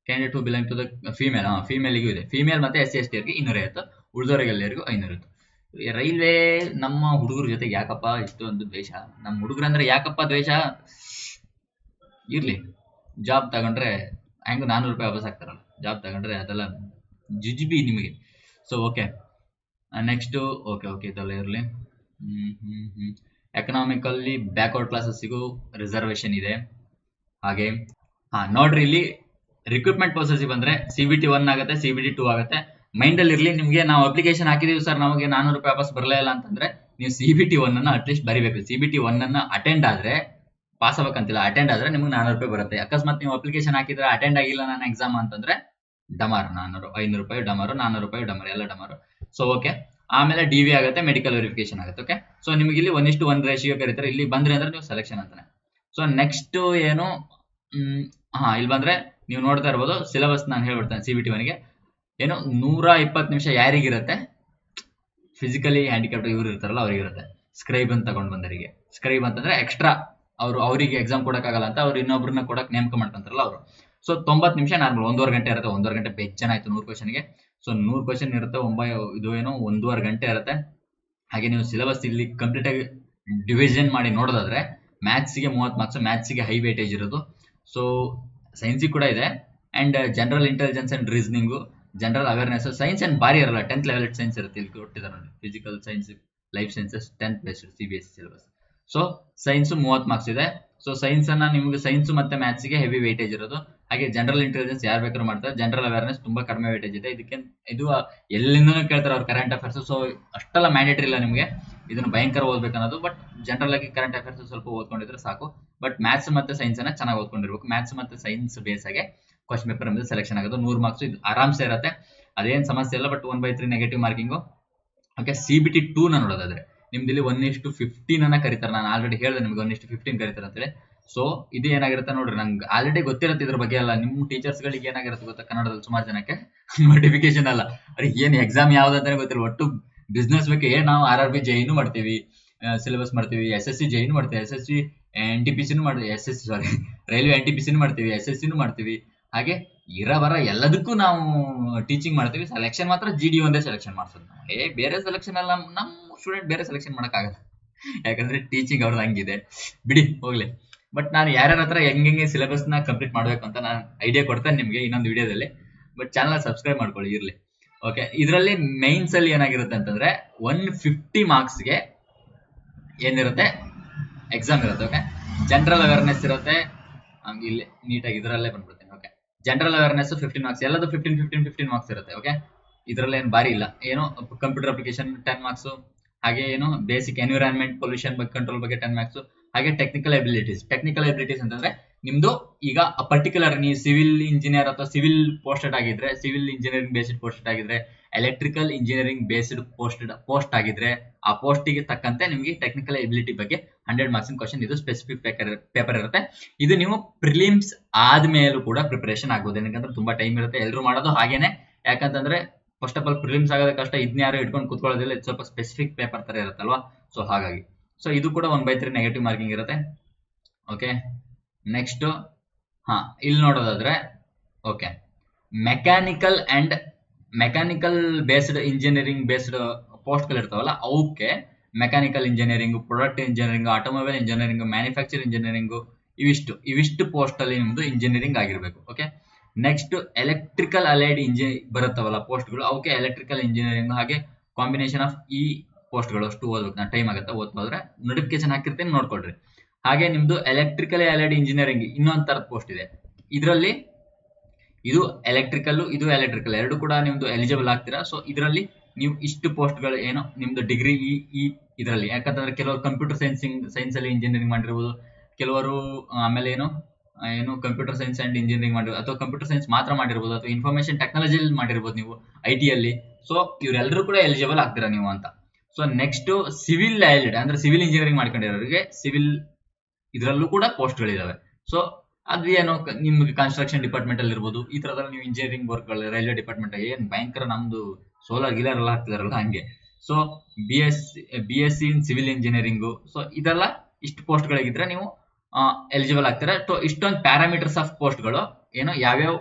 candidate who belong to the ಫೀಮೇಲ್ಗೂ ಇದೆ. ಫೀಮೇಲ್ ಮತ್ತೆ SC/ST ಅವರಿಗೆ 250, ಉಳಿದವರಿಗೆಲ್ಲರಿಗೂ 500. ರೈಲ್ವೆ ನಮ್ಮ ಹುಡುಗರ ಜೊತೆಗೆ ಯಾಕಪ್ಪ ಇಷ್ಟೊಂದು ದ್ವೇಷ? ನಮ್ಮ ಹುಡುಗರಂದ್ರೆ ಯಾಕಪ್ಪ ದ್ವೇಷ? ಇರ್ಲಿ, ಜಾಬ್ ತಗೊಂಡ್ರೆ ಹೆಂಗು 400 ರೂಪಾಯಿ ವಾಪಸ್ ಆಗ್ತಾರಲ್ಲ, ಜಾಬ್ ತಗೊಂಡ್ರೆ ಅದೆಲ್ಲ ಜುಜುಬಿ ನಿಮಗೆ. ಸೊ ಓಕೆ, ನೆಕ್ಸ್ಟ್ ಓಕೆ ಇದೆಲ್ಲ ಇರಲಿ. ಎಕನಾಮಿಕಲ್ಲಿ ಬ್ಯಾಕ್ವರ್ಡ್ ಕ್ಲಾಸಸ್ಸಿಗೂ ರಿಸರ್ವೇಶನ್ ಇದೆ. ಹಾಗೆ ನೋಡ್ರಿ, ಇಲ್ಲಿ ರಿಕ್ರೂಟ್ಮೆಂಟ್ ಪ್ರೋಸೆಸ್ ಬಂದ್ರೆ CBT 1 ಆಗುತ್ತೆ, CBT 2 ಆಗುತ್ತೆ. ಮೈಂಡ್ ಅಲ್ಲಿ ಇರ್ಲಿ, ನಿಮ್ಗೆ ನಾವು ಅಪ್ಲಿಕೇಶನ್ ಹಾಕಿದೀವಿ ಸರ್, ನಮಗೆ 400 ರೂಪಾಯಿ ವಾಪಸ್ ಬರಲೇ ಇಲ್ಲ ಅಂತಂದ್ರೆ ನೀವು CBT 1 ಅನ್ನ ಅಟ್ಲೀಸ್ಟ್ ಬರಿಬೇಕು. CBT 1 ಅನ್ನ ಅಟೆಂಡ್ ಆದ್ರೆ ಪಾಸ್ ಆಗ್ಬೇಕಂತಿಲ್ಲ, ಅಟೆಂಡ್ ಆದ್ರೆ ನಿಮ್ಗೆ 400 ರೂಪಾಯಿ ಬರುತ್ತೆ. ಅಕಸ್ಮಾತ್ ನೀವು ಅಪ್ಲಿಕೇಶನ್ ಹಾಕಿದ್ರೆ ಅಟೆಂಡ್ ಆಗಿಲ್ಲ ನನ್ನ ಎಕ್ಸಾಮ್ ಅಂತಂದ್ರೆ ಡಮಾರ್ 400, 500 ರೂಪಾಯಿ ಡಮಾರು, 400 ರೂಪಾಯಿ ಡಮಾರು, ಎಲ್ಲ ಡಮಾರು. ಸೊ ಓಕೆ, ಆಮೇಲೆ DV ಆಗುತ್ತೆ, ಮೆಡಿಕಲ್ ವೆರಿಫಿಕೇಶನ್ ಆಗುತ್ತೆ. ಓಕೆ, ಸೊ ನಿಮಗೆ ಇಲ್ಲಿ 1:1 ರೇಷಿಯೋ ಕರೀತಾರೆ. ಇಲ್ಲಿ ಬಂದ್ರೆ ಅಂದ್ರೆ ನೀವು ಸೆಲೆಕ್ಷನ್ ಅಂತಾನೆ. ಸೊ ನೆಕ್ಸ್ಟ್ ಏನು, ಇಲ್ಲಿ ಬಂದ್ರೆ ನೀವು ನೋಡ್ತಾ ಇರ್ಬೋದು ಸಿಲೆಬಸ್ ನಾನು ಹೇಳ್ಬಿಡ್ತೇನೆ. CBT 1 ಗೆ ಏನು 120 ನಿಮಿಷ ಯಾರಿಗಿರುತ್ತೆ, ಫಿಸಿಕಲಿ ಹ್ಯಾಂಡಿಕ್ಯಾಪ್ಟ್ ಇವ್ರು ಇರ್ತಾರಲ್ಲ ಅವ್ರಿಗಿರುತ್ತೆ. ಸ್ಕ್ರೈಬ್ ಅಂತ ತಗೊಂಡ್ ಬಂದವರಿಗೆ, ಸ್ಕ್ರೈಬ್ ಅಂತಂದ್ರೆ ಎಕ್ಸ್ಟ್ರಾ ಅವರಿಗೆ ಎಕ್ಸಾಮ್ ಕೊಡಕ್ಕಾಗಲ್ಲ ಅಂತ ಅವ್ರು ಇನ್ನೊಬ್ರನ್ನ ಕೊಡಕ್ ನೇಮಕ ಮಾಡ್ಕೊಂತಾರಲ್ಲ ಅವರು. ಸೊ 90 ನಿಮಿಷ ನಾರ್ಮಲ್ 1.5 ಗಂಟೆ ಇರುತ್ತೆ. 1.5 ಗಂಟೆ ಬೆಚ್ಚನ ಆಯ್ತು 100 ಕ್ವಶನ್ಗೆ. ಸೊ 100 ಕ್ವಶನ್ ಇರುತ್ತೆ, ಇದು ಏನೋ 1.5 ಗಂಟೆ ಇರುತ್ತೆ. ಹಾಗೆ ನೀವು ಸಿಲೆಬಸ್ ಇಲ್ಲಿ ಕಂಪ್ಲೀಟ್ ಆಗಿ ಡಿವಿಷನ್ ಮಾಡಿ ನೋಡೋದಾದ್ರೆ ಮ್ಯಾಥ್ಸ್ಗೆ 30 ಮಾರ್ಕ್ಸ್, ಮ್ಯಾಥ್ಸ್ಗೆ ಹೈ ವೇಟೇಜ್ ಇರೋದು. ಸೊ ಸೈನ್ಸಿಗೆ ಕೂಡ ಇದೆ, and general intelligence and reasoning, general awareness. Science and ಭಾರಿ ಇರಲ್ಲ, 10th ಲೆವೆಲ್ ಸೈನ್ಸ್ ಇರುತ್ತೆ ಇಲ್ಲಿ ಕೊಟ್ಟಿದ್ದಾರೆ ನೋಡಿ. Physical science, life sciences 10th based CBSE syllabus. So science 30 marks ಇದೆ. ಸೊ ಸೈನ್ಸ್ ಅನ್ನ ನಿಮಗೆ ಸೈನ್ಸ್ ಮತ್ತೆ ಮ್ಯಾಥ್ಸ್ಗೆ ಹೆವಿ ವೇಟೇಜ್ ಇರೋದು. ಹಾಗೆ ಜನರಲ್ ಇಂಟೆಲಿಜೆನ್ಸ್ ಯಾರು ಬೇಕಾದ್ರೂ ಮಾಡ್ತಾರೆ. ಜನರಲ್ ಅವೇರ್ನೆಸ್ ತುಂಬಾ ಕಡಿಮೆ ವೇಟೇಜ್ ಇದೆ. ಇದು ಎಲ್ಲಿಂದನೂ ಕೇಳ್ತಾರೆ ಅವ್ರು ಕರೆಂಟ್ ಅಫೇರ್ಸ್. ಸೊ ಅಷ್ಟೆಲ್ಲ ಮ್ಯಾಂಡೇಟರಿ ಇಲ್ಲ ನಿಮಗೆ ಇದನ್ನು ಭಯಂಕರ ಓದ್ಬೇಕನ್ನೋದು. ಬಟ್ ಜನರಲ್ ಆಗಿ ಕರೆಂಟ್ ಅಫೇರ್ಸ್ ಸ್ವಲ್ಪ ಓದ್ಕೊಂಡಿದ್ರೆ ಸಾಕು. ಬಟ್ ಮ್ಯಾಥ್ಸ್ ಮತ್ತೆ ಸೈನ್ಸ್ ಅನ್ನ ಚೆನ್ನಾಗಿ ಓದ್ಕೊಂಡಿರ್ಬೇಕು. ಮ್ಯಾಥ್ಸ್ ಮತ್ತೆ ಸೈನ್ಸ್ ಬೇಸ್ ಆಗಿ ಕ್ವಶನ್ ಪೇಪರ್ ಮೇಲೆ ಸೆಲೆಕ್ಷನ್ ಆಗೋದು. 100 ಮಾರ್ಕ್ಸ್ ಇದು ಆರಾಮ್ಸೆ ಇರುತ್ತೆ, ಅದೇನ್ ಸಮಸ್ಯೆ ಇಲ್ಲ. But 1/3 negative marking. Okay, CBT 2 ನ ನೋಡೋದಾದ್ರೆ ನಿಮ್ದು ಇಲ್ಲಿ 1:15 ಅನ್ನ ಕರೀತಾರೆ. ನಾನು ಆಲ್ರೆಡಿ ಹೇಳಿದೆ ನಿಮ್ಗೆ 1:15 ಕರೀತಾರೆ ಅಂತೇಳಿ. ಸೊ ಇದು ಏನಾಗಿರುತ್ತೆ ನೋಡ್ರಿ, ನಂಗೆ ಆಲ್ರೆಡಿ ಗೊತ್ತಿರುತ್ತೆ ಇದ್ರ ಬಗ್ಗೆ ಎಲ್ಲ. ನಿಮ್ಮ ಟೀಚರ್ಸ್ ಗಳಿಗೆ ಏನಾಗಿರುತ್ತೆ ಗೊತ್ತಾ, ಕನ್ನಡದಲ್ಲಿ ಸುಮಾರು ಜನಕ್ಕೆ ನೋಟಿಫಿಕೇಶನ್ ಅಲ್ಲ, ಅವ್ರಿಗೆ ಏನ್ ಎಕ್ಸಾಮ್ ಯಾವ್ದಂತಾನೆ ಗೊತ್ತಿಲ್ಲ. ಒಟ್ಟು ಬಿಸ್ನೆಸ್ ಬಗ್ಗೆ ನಾವು RRB JEE ಮಾಡ್ತೀವಿ, ಸಿಲೆಬಸ್ ಮಾಡ್ತೀವಿ, SSC JEE ಮಾಡ್ತೀವಿ, SSC NTPC ಮಾಡ್ತೀವಿ, ಸಾರಿ ರೈಲ್ವೆ NTPC ಮಾಡ್ತೀವಿ, SSC ಮಾಡ್ತೀವಿ. ಹಾಗೆ ಬರ ಎಲ್ಲದಕ್ಕೂ ನಾವು ಟೀಚಿಂಗ್ ಮಾಡ್ತೀವಿ. ಸೆಲೆಕ್ಷನ್ ಮಾತ್ರ GD ಒಂದೇ ಸೆಲೆಕ್ಷನ್ ಮಾಡ್ಸೋದು ನಾವು. ಬೇರೆ ಸೆಲೆಕ್ಷನ್ ಎಲ್ಲ ನಮ್ಮ ಸ್ಟೂಡೆಂಟ್ ಬೇರೆ ಸೆಲೆಕ್ಷನ್ ಮಾಡಕ್ಕಾಗಲ್ಲ, ಯಾಕಂದ್ರೆ ಟೀಚಿಂಗ್ ಅವ್ರದ್ದು ಹಂಗಿದೆ. ಬಿಡಿ ಹೋಗ್ಲಿ. ಬಟ್ ನಾನು ಯಾರ್ಯಾರ ಹತ್ರ ಹೆಂಗೆ ಸಿಲೆಬಸ್ ನ ಕಂಪ್ಲೀಟ್ ಮಾಡ್ಬೇಕು ಅಂತ ನಾನು ಐಡಿಯಾ ಕೊಡ್ತೇನೆ ನಿಮ್ಗೆ ಇನ್ನೊಂದು ವಿಡಿಯೋದಲ್ಲಿ. ಬಟ್ ಚಾನಲ್ ಸಬ್ಸ್ಕ್ರೈಬ್ ಮಾಡ್ಕೊಳ್ಳಿ ಇರ್ಲಿ. ಓಕೆ, ಇದರಲ್ಲಿ ಮೈನ್ಸ್ ಅಲ್ಲಿ ಏನಾಗಿರುತ್ತೆ ಅಂತಂದ್ರೆ 150 ಮಾರ್ಕ್ಸ್ಗೆ ಏನಿರುತ್ತೆ ಎಕ್ಸಾಮ್ ಇರುತ್ತೆ. ಓಕೆ, ಜನರಲ್ ಅವೇರ್ನೆಸ್ ಇರುತ್ತೆ. ಇಲ್ಲಿ ನೀಟಾಗಿ ಇದರಲ್ಲೇ ಬಂದ್ಬಿಡ್ತೇನೆ. ಓಕೆ, ಜನರಲ್ ಅವೇರ್ನೆಸ್ 15 ಮಾರ್ಕ್ಸ್, ಎಲ್ಲದು 15 ಮಾರ್ಕ್ಸ್ ಇರುತ್ತೆ. ಓಕೆ, ಇದರಲ್ಲಿ ಏನು ಬಾರಿ ಇಲ್ಲ. ಏನು ಕಂಪ್ಯೂಟರ್ ಅಪ್ಲಿಕೇಶನ್ 10 ಮಾರ್ಕ್ಸ್, ಹಾಗೆ ಏನು ಬೇಸಿಕ್ ಎನ್ವಿರಾನ್ಮೆಂಟ್ ಪೊಲ್ಯೂಷನ್ ಕಂಟ್ರೋಲ್ ಬಗ್ಗೆ 10 ಮಾರ್ಕ್ಸ್, ಹಾಗೆ ಟೆಕ್ನಿಕಲ್ ಎಬಿಲಿಟೀಸ್ ಅಂತಂದ್ರೆ ನಿಮ್ದು ಈಗ ಪರ್ಟಿಕ್ಯುಲರ್ ನೀವು ಸಿವಿಲ್ ಇಂಜಿನಿಯರ್ ಅಥವಾ ಸಿವಿಲ್ ಪೋಸ್ಟೆಡ್ ಆಗಿದ್ರೆ, ಸಿವಿಲ್ ಇಂಜಿನಿಯರಿಂಗ್ ಬೇಸ್ಡ್ ಪೋಸ್ಟೆಡ್ ಆಗಿದ್ರೆ, ಎಲೆಕ್ಟ್ರಿಕಲ್ ಇಂಜಿನಿಯರಿಂಗ್ ಬೇಸ್ಡ್ ಪೋಸ್ಟ್ ಆಗಿದ್ರೆ ಆ ಪೋಸ್ಟಿಗೆ ತಕ್ಕಂತೆ ನಿಮಗೆ ಟೆಕ್ನಿಕಲ್ ಎಬಿಲಿಟಿ ಬಗ್ಗೆ 100 ಮಾರ್ಕ್ಸ್ ಕ್ವಶನ್. ಇದು ಸ್ಪೆಸಿಫಿಕ್ ಪೇಪರ್ ಇರುತ್ತೆ. ಇದು ನೀವು ಪ್ರಿಲಿಮ್ಸ್ ಆದ್ಮೇಲೂ ಕೂಡ ಪ್ರಿಪರೇಷನ್ ಆಗ್ಬೋದು, ಯಾಕಂದ್ರೆ ತುಂಬಾ ಟೈಮ್ ಇರುತ್ತೆ. ಎಲ್ಲರೂ ಮಾಡೋದು ಹಾಗೇನೆ. ಯಾಕಂತಂದ್ರೆ ಫಸ್ಟ್ ಆಫ್ ಆಲ್ ಪ್ರಿಲಿಮ್ಸ್ ಆಗೋದ ಕಷ್ಟ, ಇದನ್ನ ಯಾರು ಇಟ್ಕೊಂಡು ಕುತ್ಕೊಳ್ಳೋದಿಲ್ಲ. ಇದು ಸ್ವಲ್ಪ ಸ್ಪೆಸಿಫಿಕ್ ಪೇಪರ್ ತರ ಇರುತ್ತಲ್ವಾ, ಸೊ ಹಾಗಾಗಿ. ಸೊ ಇದು ಕೂಡ 1/3 ನೆಗೆಟಿವ್ ಮಾರ್ಕಿಂಗ್ ಇರುತ್ತೆ. ಓಕೆ, ನೆಕ್ಸ್ಟ್ ಇಲ್ಲಿ ನೋಡೋದಾದ್ರೆ okay, mechanical based engineering based ಪೋಸ್ಟ್ಗಳು ಇರ್ತಾವಲ್ಲ, ಅವಕ್ಕೆ mechanical engineering, product engineering, automobile engineering, manufacture engineering, ಇವಿಷ್ಟು ಪೋಸ್ಟ್ ಅಲ್ಲಿ ನಿಮ್ದು ಇಂಜಿನಿಯರಿಂಗ್ ಆಗಿರ್ಬೇಕು. ಓಕೆ, ನೆಕ್ಸ್ಟ್ ಎಲೆಕ್ಟ್ರಿಕಲ್ ಅಲೈಡ್ ಬರುತ್ತವಲ್ಲ ಪೋಸ್ಟ್ಗಳು, ಅವಕ್ಕೆ ಎಲೆಕ್ಟ್ರಿಕಲ್ ಇಂಜಿನಿಯರಿಂಗ್, ಹಾಗೆ ಕಾಂಬಿನೇಷನ್ ಆಫ್ ಈ ಪೋಸ್ಟ್ಗಳು ಅಷ್ಟು ಓದ್ಬೇಕು. ನಾನು ಟೈಮ್ ಆಗುತ್ತೆ ಓದ್ತಾ ಹೋದ್ರೆ, ನೋಟಿಫಿಕೇಶನ್ ಹಾಕಿರ್ತೇನೆ ನೋಡ್ಕೊಳ್ರಿ. ಹಾಗೆ ನಿಮ್ದು ಎಲೆಕ್ಟ್ರಿಕಲ್ ಅಲೈಡ್ ಇಂಜಿನಿಯರಿಂಗ್ ಇನ್ನೊಂದ್ ತರದ ಪೋಸ್ಟ್ ಇದೆ. ಇದರಲ್ಲಿ ಇದು ಎಲೆಕ್ಟ್ರಿಕಲ್ ಎರಡು ಕೂಡ ನಿಮ್ದು ಎಲಿಜಿಬಲ್ ಆಗ್ತೀರಾ. ಸೊ ಇದರಲ್ಲಿ ನೀವು ಇಷ್ಟು ಪೋಸ್ಟ್ಗಳು ಏನೋ ನಿಮ್ದು ಡಿಗ್ರಿ ಈ ಇದರಲ್ಲಿ, ಯಾಕಂತಂದ್ರೆ ಕೆಲವರು ಕಂಪ್ಯೂಟರ್ ಸೈನ್ಸ್ ಅಲ್ಲಿ ಇಂಜಿನಿಯರಿಂಗ್ ಮಾಡಿರ್ಬೋದು, ಕೆಲವರು ಆಮೇಲೆ ಏನು ಕಂಪ್ಯೂಟರ್ ಸೈನ್ಸ್ ಅಂಡ್ ಇಂಜಿನಿಯರಿಂಗ್ ಮಾಡಿರ್ಬೋದು, ಅಥವಾ ಕಂಪ್ಯೂಟರ್ ಸೈನ್ಸ್ ಮಾತ್ರ ಮಾಡಿರ್ಬೋದು, ಅಥವಾ ಇನ್ಫಾರ್ಮೇಶನ್ ಟೆಕ್ನಾಲಜಿಯಲ್ಲಿ ಮಾಡಿರ್ಬೋದು ನೀವು IT ಅಲ್ಲಿ. ಸೊ ಇವರೆಲ್ಲರೂ ಕೂಡ ಎಲಿಜಿಬಲ್ ಆಗ್ತೀರಾ ನೀವು ಅಂತ. ಸೊ ನೆಕ್ಸ್ಟ್ ಸಿವಿಲ್ ಅಲೈಡ್ ಅಂದ್ರೆ ಸಿವಿಲ್ ಇಂಜಿನಿಯರಿಂಗ್ ಮಾಡ್ಕೊಂಡಿರೋರಿಗೆ ಸಿವಿಲ್ ಇದರಲ್ಲೂ ಕೂಡ ಪೋಸ್ಟ್ಗಳಿದಾವೆ. ಸೊ ಅದು ಏನೋ ನಿಮ್ಗೆ ಕನ್ಸ್ಟ್ರಕ್ಷನ್ ಡಿಪಾರ್ಟ್ಮೆಂಟ್ ಅಲ್ಲಿ ಇರ್ಬೋದು, ಈ ತರದಲ್ಲಿ ನೀವು ಇಂಜಿನಿಯರಿಂಗ್ ವರ್ಕ್ಗಳು, ರೈಲ್ವೆ ಡಿಪಾರ್ಟ್ಮೆಂಟ್ ಏನ್ ಭಯಂಕರ ನಮ್ದು ಸೋಲಾರ್ ಗಿಲಾರ್ ಎಲ್ಲ ಹಾಕ್ತಿದಾರಲ್ಲ ಹಂಗೆ. ಸೊ BSc ಇನ್ ಸಿವಿಲ್ ಇಂಜಿನಿಯರಿಂಗು, ಸೊ ಇದೆಲ್ಲ ಇಷ್ಟು ಪೋಸ್ಟ್ಗಳಿಗಿದ್ರೆ ನೀವು ಎಲಿಜಿಬಲ್ ಆಗ್ತೀರಾ. ಸೊ ಇಷ್ಟೊಂದು ಪ್ಯಾರಾಮೀಟರ್ಸ್ ಆಫ್ ಪೋಸ್ಟ್ಗಳು ಏನೋ ಯಾವ್ಯಾವ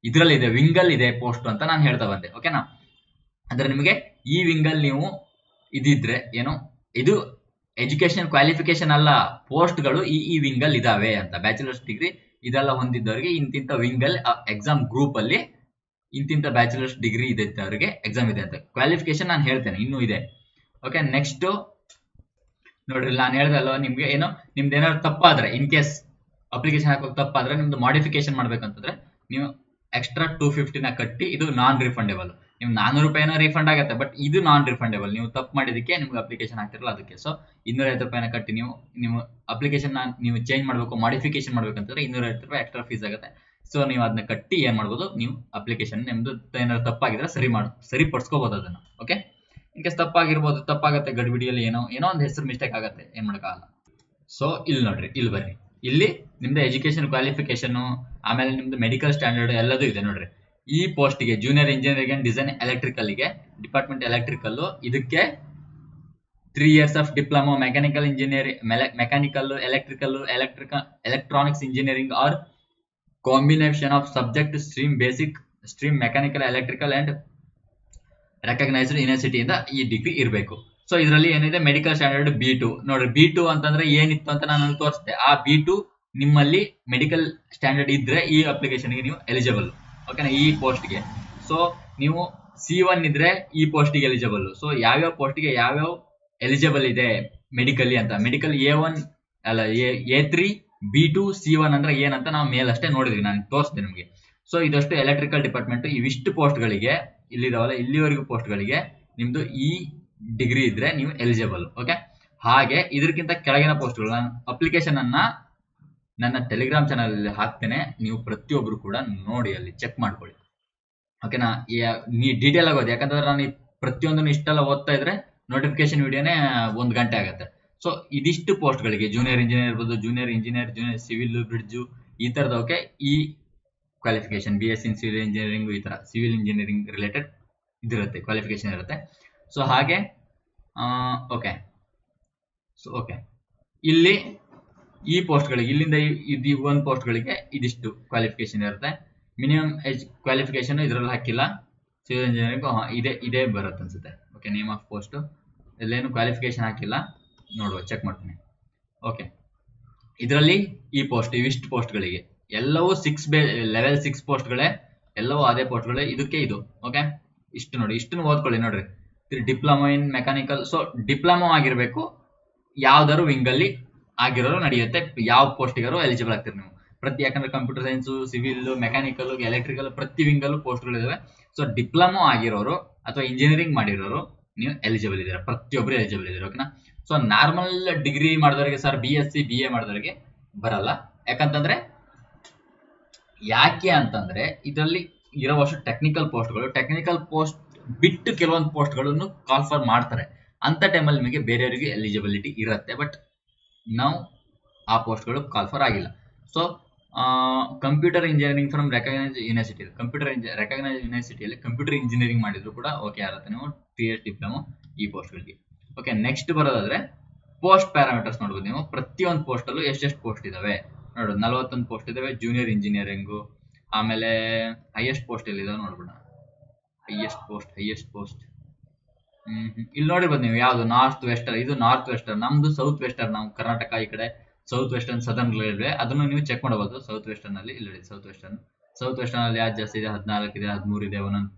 ಇದರಲ್ಲಿ ಇದೆ, ವಿಂಗಲ್ ಇದೆ ಪೋಸ್ಟ್ ಅಂತ ನಾನು ಹೇಳ್ತಾ ಬಂದೆ. ಓಕೆನಾ, ಅಂದ್ರೆ ನಿಮಗೆ ಈ ವಿಂಗಲ್ ನೀವು ಇದಿದ್ರೆ ಏನು, ಇದು ಎಜುಕೇಶನ್ ಕ್ವಾಲಿಫಿಕೇಶನ್ ಅಲ್ಲ, ಪೋಸ್ಟ್ಗಳು ಈ ವಿಂಗಲ್ ಇದಾವೆ ಅಂತ. ಬ್ಯಾಚುಲರ್ಸ್ ಡಿಗ್ರಿ ಇದೆಲ್ಲ ಹೊಂದಿದ್ದವರಿಗೆ ಇಂತಿಂತ ವಿಂಗಲ್ ಎಕ್ಸಾಮ್ ಗ್ರೂಪ್ ಅಲ್ಲಿ ಇಂತಿಂತ ಬ್ಯಾಚುಲರ್ಸ್ ಡಿಗ್ರಿ ಇದ್ದವರಿಗೆ ಎಕ್ಸಾಮ್ ಇದೆ ಅಂತ. ಕ್ವಾಲಿಫಿಕೇಶನ್ ನಾನು ಹೇಳ್ತೇನೆ, ಇನ್ನೂ ಇದೆ. ಓಕೆ, ನೆಕ್ಸ್ಟ್ ನೋಡ್ರಿ, ನಾನು ಹೇಳ್ದೆ ಅಲ್ವಾ ನಿಮ್ಗೆ ಏನೋ ನಿಮ್ದು ಏನಾದ್ರು ತಪ್ಪಾದ್ರೆ, ಇನ್ ಕೇಸ್ ಅಪ್ಲಿಕೇಶನ್ ಹಾಕೋಕೆ ತಪ್ಪಾದ್ರೆ ನಿಮ್ದು ಮಾಡಿಫಿಕೇಶನ್ ಮಾಡ್ಬೇಕಂತಂದ್ರೆ ನೀವು ಎಕ್ಸ್ಟ್ರಾ 250 ಕಟ್ಟಿ, ಇದು ನಾನ್ ರಿಫಂಡೇಬಲ್. ನೀವು 400 ರೂಪಾಯಿನ ರಿಫಂಡ್ ಆಗುತ್ತೆ, ಬಟ್ ಇದು ನಾನ್ ರಿಫಂಡೇಬಲ್. ನೀವು ತಪ್ಪು ಮಾಡಿದಕ್ಕೆ ನಿಮ್ಗೆ ಅಪ್ಲಿಕೇಶನ್ ಹಾಕ್ತಿರಲ್ಲ ಅದಕ್ಕೆ. ಸೊ 250 ರೂಪಾಯಿನ ಕಟ್ಟಿ ನೀವು ಅಪ್ಲಿಕೇಶನ್ ನೀವು ಚೇಂಜ್ ಮಾಡಬೇಕು, ಮಾಡಿಫಿಕೇಶನ್ ಮಾಡ್ಬೇಕಂತಂದ್ರೆ 250 ರೂಪಾಯಿ ಎಕ್ಸ್ಟ್ರಾ ಫೀಸ್ ಆಗುತ್ತೆ. ಸೊ ನೀವು ಅದನ್ನ ಕಟ್ಟಿ ಏನ್ ಮಾಡ್ಬೋದು, ನೀವು ಅಪ್ಲಿಕೇಶನ್ ನಿಮ್ದು ಏನಾದ್ರು ತಪ್ಪಾಗಿದ್ರೆ ಸರಿಪಡಿಸ್ಕೋಬಹುದು ಅದನ್ನ. ಓಕೆ, ಇನ್ ಕೇಸ್ ತಪ್ಪಾಗತ್ತೆ ಗಡಿಬಿಡಿಯಲ್ಲಿ ಏನೋ ಒಂದು ಹೆಸರು ಮಿಸ್ಟೇಕ್ ಆಗುತ್ತೆ, ಏನ್ ಮಾಡಕ್ಕಾಗಲ್ಲ. ಸೊ ಇಲ್ಲಿ ನೋಡ್ರಿ, ಇಲ್ಲಿ ಬರ್ರಿ, ಇಲ್ಲಿ ನಿಮ್ದು ಎಜುಕೇಶನ್ ಕ್ವಾಲಿಫಿಕೇಶನ್, ಆಮೇಲೆ ನಿಮ್ದು ಮೆಡಿಕಲ್ ಸ್ಟ್ಯಾಂಡರ್ಡ್ ಎಲ್ಲದೂ ಇದೆ ನೋಡ್ರಿ. ಈ ಪೋಸ್ಟ್ಗೆ ಜೂನಿಯರ್ ಇಂಜಿನಿಯರಿಂಗ್ ಅಂಡ್ ಡಿಸೈನ್ ಎಲೆಕ್ಟ್ರಿಕಲ್ಗೆ ಡಿಪಾರ್ಟ್ಮೆಂಟ್ ಎಲೆಕ್ಟ್ರಿಕಲ್, ಇದಕ್ಕೆ 3 years of diploma mechanical electronics engineering or combination of subject stream basic stream mechanical electrical and recognised ಯೂನಿವರ್ಸಿಟಿಯಿಂದ ಈ ಡಿಗ್ರಿ ಇರಬೇಕು. ಸೊ ಇದರಲ್ಲಿ ಏನಿದೆ ಮೆಡಿಕಲ್ ಸ್ಟ್ಯಾಂಡರ್ಡ್ B2 ನೋಡ್ರಿ. B2 ಅಂತಂದ್ರೆ ಏನಿತ್ತು ಅಂತ ನಾನು ತೋರಿಸಿದೆ. ಆ B2 ನಿಮ್ಮಲ್ಲಿ ಮೆಡಿಕಲ್ ಸ್ಟ್ಯಾಂಡರ್ಡ್ ಇದ್ರೆ ಈ ಅಪ್ಲಿಕೇಶನ್ಗೆ ನೀವು ಎಲಿಜಿಬಲ್, ಓಕೆನಾ, ಈ ಪೋಸ್ಟ್ಗೆ. ಸೊ ನೀವು C1 ಇದ್ರೆ ಈ ಪೋಸ್ಟಿಗೆ ಎಲಿಜಿಬಲ್. ಸೊ ಯಾವ್ಯಾವ ಪೋಸ್ಟ್ಗೆ ಯಾವ್ಯಾವ ಎಲಿಜಿಬಲ್ ಇದೆ ಮೆಡಿಕಲಿ ಅಂತ, ಮೆಡಿಕಲ್ A1 ಅಲ್ಲ A3 B2 C1 ಅಂದ್ರೆ ಏನಂತ ನಾವು ಮೇಲಷ್ಟೇ ನೋಡಿದ್ವಿ, ನಾನು ತೋರಿಸ್ದೆ ನಿಮಗೆ. ಸೊ ಇದಷ್ಟು ಎಲೆಕ್ಟ್ರಿಕಲ್ ಡಿಪಾರ್ಟ್ಮೆಂಟ್ ಇವಿಷ್ಟು ಪೋಸ್ಟ್ಗಳಿಗೆ ಇಲ್ಲಿದಾವಲ್ಲ ಇಲ್ಲಿವರೆಗೂ ಪೋಸ್ಟ್ಗಳಿಗೆ ನಿಮ್ದು ಈ ಡಿಗ್ರಿ ಇದ್ರೆ ನೀವು ಎಲಿಜಿಬಲ್. ಓಕೆ, ಹಾಗೆ ಇದಕ್ಕಿಂತ ಕೆಳಗಿನ ಪೋಸ್ಟ್ಗಳು ನಾನು ಅಪ್ಲಿಕೇಶನ್ ಅನ್ನ ನನ್ನ ಟೆಲಿಗ್ರಾಮ್ ಚಾನಲ್ ಅಲ್ಲಿ ಹಾಕ್ತೇನೆ. ನೀವು ಪ್ರತಿಯೊಬ್ರು ಕೂಡ ನೋಡಿ, ಅಲ್ಲಿ ಚೆಕ್ ಮಾಡ್ಕೊಳ್ಳಿ, ಓಕೆನಾ. ನೀ ಡೀಟೇಲ್ ಆಗೋದು, ಯಾಕಂದ್ರೆ ನಾನು ಪ್ರತಿಯೊಂದನ್ನು ಇಷ್ಟೆಲ್ಲ ಓದ್ತಾ ಇದ್ರೆ ನೋಟಿಫಿಕೇಶನ್ ವಿಡಿಯೋನೇ 1 ಗಂಟೆ ಆಗುತ್ತೆ. ಸೊ ಇದಿಷ್ಟು ಪೋಸ್ಟ್ಗಳಿಗೆ ಜೂನಿಯರ್ ಇಂಜಿನಿಯರ್ ಇರ್ಬೋದು, junior engineer, junior civil bridge, ಈ ತರದವಕ್ಕೆ ಈ ಕ್ವಾಲಿಫಿಕೇಶನ್ BSc ಇನ್ ಸಿವಿಲ್ ಇಂಜಿನಿಯರಿಂಗ್, ಈ ತರ ಸಿವಿಲ್ ಇಂಜಿನಿಯರಿಂಗ್ ರಿಲೇಟೆಡ್ ಇದಿರುತ್ತೆ, ಕ್ವಾಲಿಫಿಕೇಶನ್ ಇರುತ್ತೆ. ಸೊ ಹಾಗೆ ಓಕೆ, ಸೊ ಓಕೆ, ಇಲ್ಲಿ ಈ ಪೋಸ್ಟ್ಗಳಿಗೆ ಇಲ್ಲಿಂದ ಇದು ಒಂದು ಪೋಸ್ಟ್ಗಳಿಗೆ ಇದಿಷ್ಟು ಕ್ವಾಲಿಫಿಕೇಶನ್ ಇರುತ್ತೆ. ಮಿನಿಮಮ್ ಏಜ್ ಕ್ವಾಲಿಫಿಕೇಶನ್ ಇದರಲ್ಲಿ ಹಾಕಿಲ್ಲ. ಸಿವಿಲ್ ಇಂಜಿನಿಯರಿಂಗ್ ಇದೇ ಬರುತ್ತೆ ಅನ್ಸುತ್ತೆ. ಓಕೆ, ನೇಮ್ ಆಫ್ ಪೋಸ್ಟ್ ಇಲ್ಲೇನು ಕ್ವಾಲಿಫಿಕೇಶನ್ ಹಾಕಿಲ್ಲ, ನೋಡುವ, ಚೆಕ್ ಮಾಡ್ತೀನಿ. ಓಕೆ, ಇದರಲ್ಲಿ ಈ ಪೋಸ್ಟ್ ಇವಿಷ್ಟು ಪೋಸ್ಟ್ಗಳಿಗೆ ಎಲ್ಲವೂ ಲೆವೆಲ್ 6 ಪೋಸ್ಟ್ಗಳೇ, ಎಲ್ಲವೂ ಅದೇ ಪೋಸ್ಟ್ಗಳೇ. ಇದಕ್ಕೆ ಇದು ಓಕೆ, ಇಷ್ಟು ನೋಡಿ, ಇಷ್ಟನ್ನು ಓದ್ಕೊಳ್ಳಿ ನೋಡ್ರಿ. Diploma in mechanical, so diploma ಆಗಿರ್ಬೇಕು, ಯಾವ್ದಾದ್ರು ವಿಂಗ್ ಅಲ್ಲಿ ಆಗಿರೋರು ನಡೆಯುತ್ತೆ, ಯಾವ ಪೋಸ್ಟಿಗಾರು ಎಲಿಜಿಬಲ್ ಆಗ್ತೀರಿ ನೀವು ಯಾಕಂದ್ರೆ computer science, civil, mechanical, electrical ಪ್ರತಿ ವಿಂಗಲ್ಲೂ ಪೋಸ್ಟ್ಗಳಿದಾವೆ. ಸೊ ಡಿಪ್ಲೊಮಾ ಆಗಿರೋರು ಅಥವಾ ಇಂಜಿನಿಯರಿಂಗ್ ಮಾಡಿರೋರು ನೀವು ಎಲಿಜಿಬಲ್ ಇದ್ದೀರಾ, ಪ್ರತಿಯೊಬ್ಬರು ಎಲಿಜಿಬಲ್ ಇದ್ದೀರಾ, ಓಕೆನಾ. ಸೊ ನಾರ್ಮಲ್ ಡಿಗ್ರಿ ಮಾಡಿದವರಿಗೆ ಸರ್ BSc BA ಮಾಡಿದವರಿಗೆ ಬರಲ್ಲ. ಯಾಕೆ ಅಂತಂದ್ರೆ ಇದರಲ್ಲಿ ಇರೋವಷ್ಟು ಟೆಕ್ನಿಕಲ್ ಪೋಸ್ಟ್ ಬಿಟ್ಟು ಕೆಲವೊಂದು ಪೋಸ್ಟ್ಗಳನ್ನು ಕಾಲ್ಫರ್ ಮಾಡ್ತಾರೆ. ಅಂತ ಟೈಮಲ್ಲಿ ನಿಮಗೆ ಬೇರೆಯವರಿಗೆ ಎಲಿಜಿಬಿಲಿಟಿ ಇರುತ್ತೆ, ಬಟ್ ನಾವು ಆ ಪೋಸ್ಟ್ಗಳು ಕಾಲ್ಫರ್ ಆಗಿಲ್ಲ. So computer engineering from recognised university, recognised ಯೂನಿವರ್ಸಿಟಿಯಲ್ಲಿ ಕಂಪ್ಯೂಟರ್ ಇಂಜಿನಿಯರಿಂಗ್ ಮಾಡಿದ್ರು ಕೂಡ ಓಕೆ ಆಗುತ್ತೆ ನೀವು 3 years ಡಿಪ್ಲೊಮಾ ಈ ಪೋಸ್ಟ್ಗಳಿಗೆ. ಓಕೆ, ನೆಕ್ಸ್ಟ್ ಬರೋದಾದ್ರೆ ಪೋಸ್ಟ್ ಪ್ಯಾರಾಮೀಟರ್ಸ್ ನೋಡ್ಬೋದು ನೀವು. ಪ್ರತಿಯೊಂದು ಪೋಸ್ಟಲ್ಲೂ ಎಷ್ಟೆಷ್ಟು ಪೋಸ್ಟ್ ಇದಾವೆ ನೋಡು, 41 ಪೋಸ್ಟ್ ಇದಾವೆ ಜೂನಿಯರ್ ಇಂಜಿನಿಯರಿಂಗು. ಆಮೇಲೆ ಹೈಯೆಸ್ಟ್ ಪೋಸ್ಟ್ ಎಲ್ಲಿದಾವೆ ನೋಡ್ಬಿಡ, ಹೈಯೆಸ್ಟ್ ಪೋಸ್ಟ್ ಇಲ್ಲಿ ನೋಡಿರ್ಬೋದು ನೀವು. ಯಾವುದು ನಾರ್ತ್ ವೆಸ್ಟರ್ನ್, ಇದು ನಾರ್ತ್ ವೆಸ್ಟರ್ನ್, ನಮ್ದು ಸೌತ್ ವೆಸ್ಟರ್ನ್, ನಾವು ಕರ್ನಾಟಕ ಈ ಕಡೆ ಸೌತ್ ವೆಸ್ಟರ್ನ್ ಸದರ್ನ್ ರೈಲ್ವೆ, ಅದನ್ನು ನೀವು ಚೆಕ್ ಮಾಡಬಹುದು. ಸೌತ್ ವೆಸ್ಟರ್ನ್ ಅಲ್ಲಿ ಇಲ್ಲಿ ಸೌತ್ ವೆಸ್ಟರ್ನ್ ಅಲ್ಲಿ ಯಾವ್ದು ಜಾಸ್ತಿ ಇದೆ, 14 ಇದೆ, 13 ಇದೆ,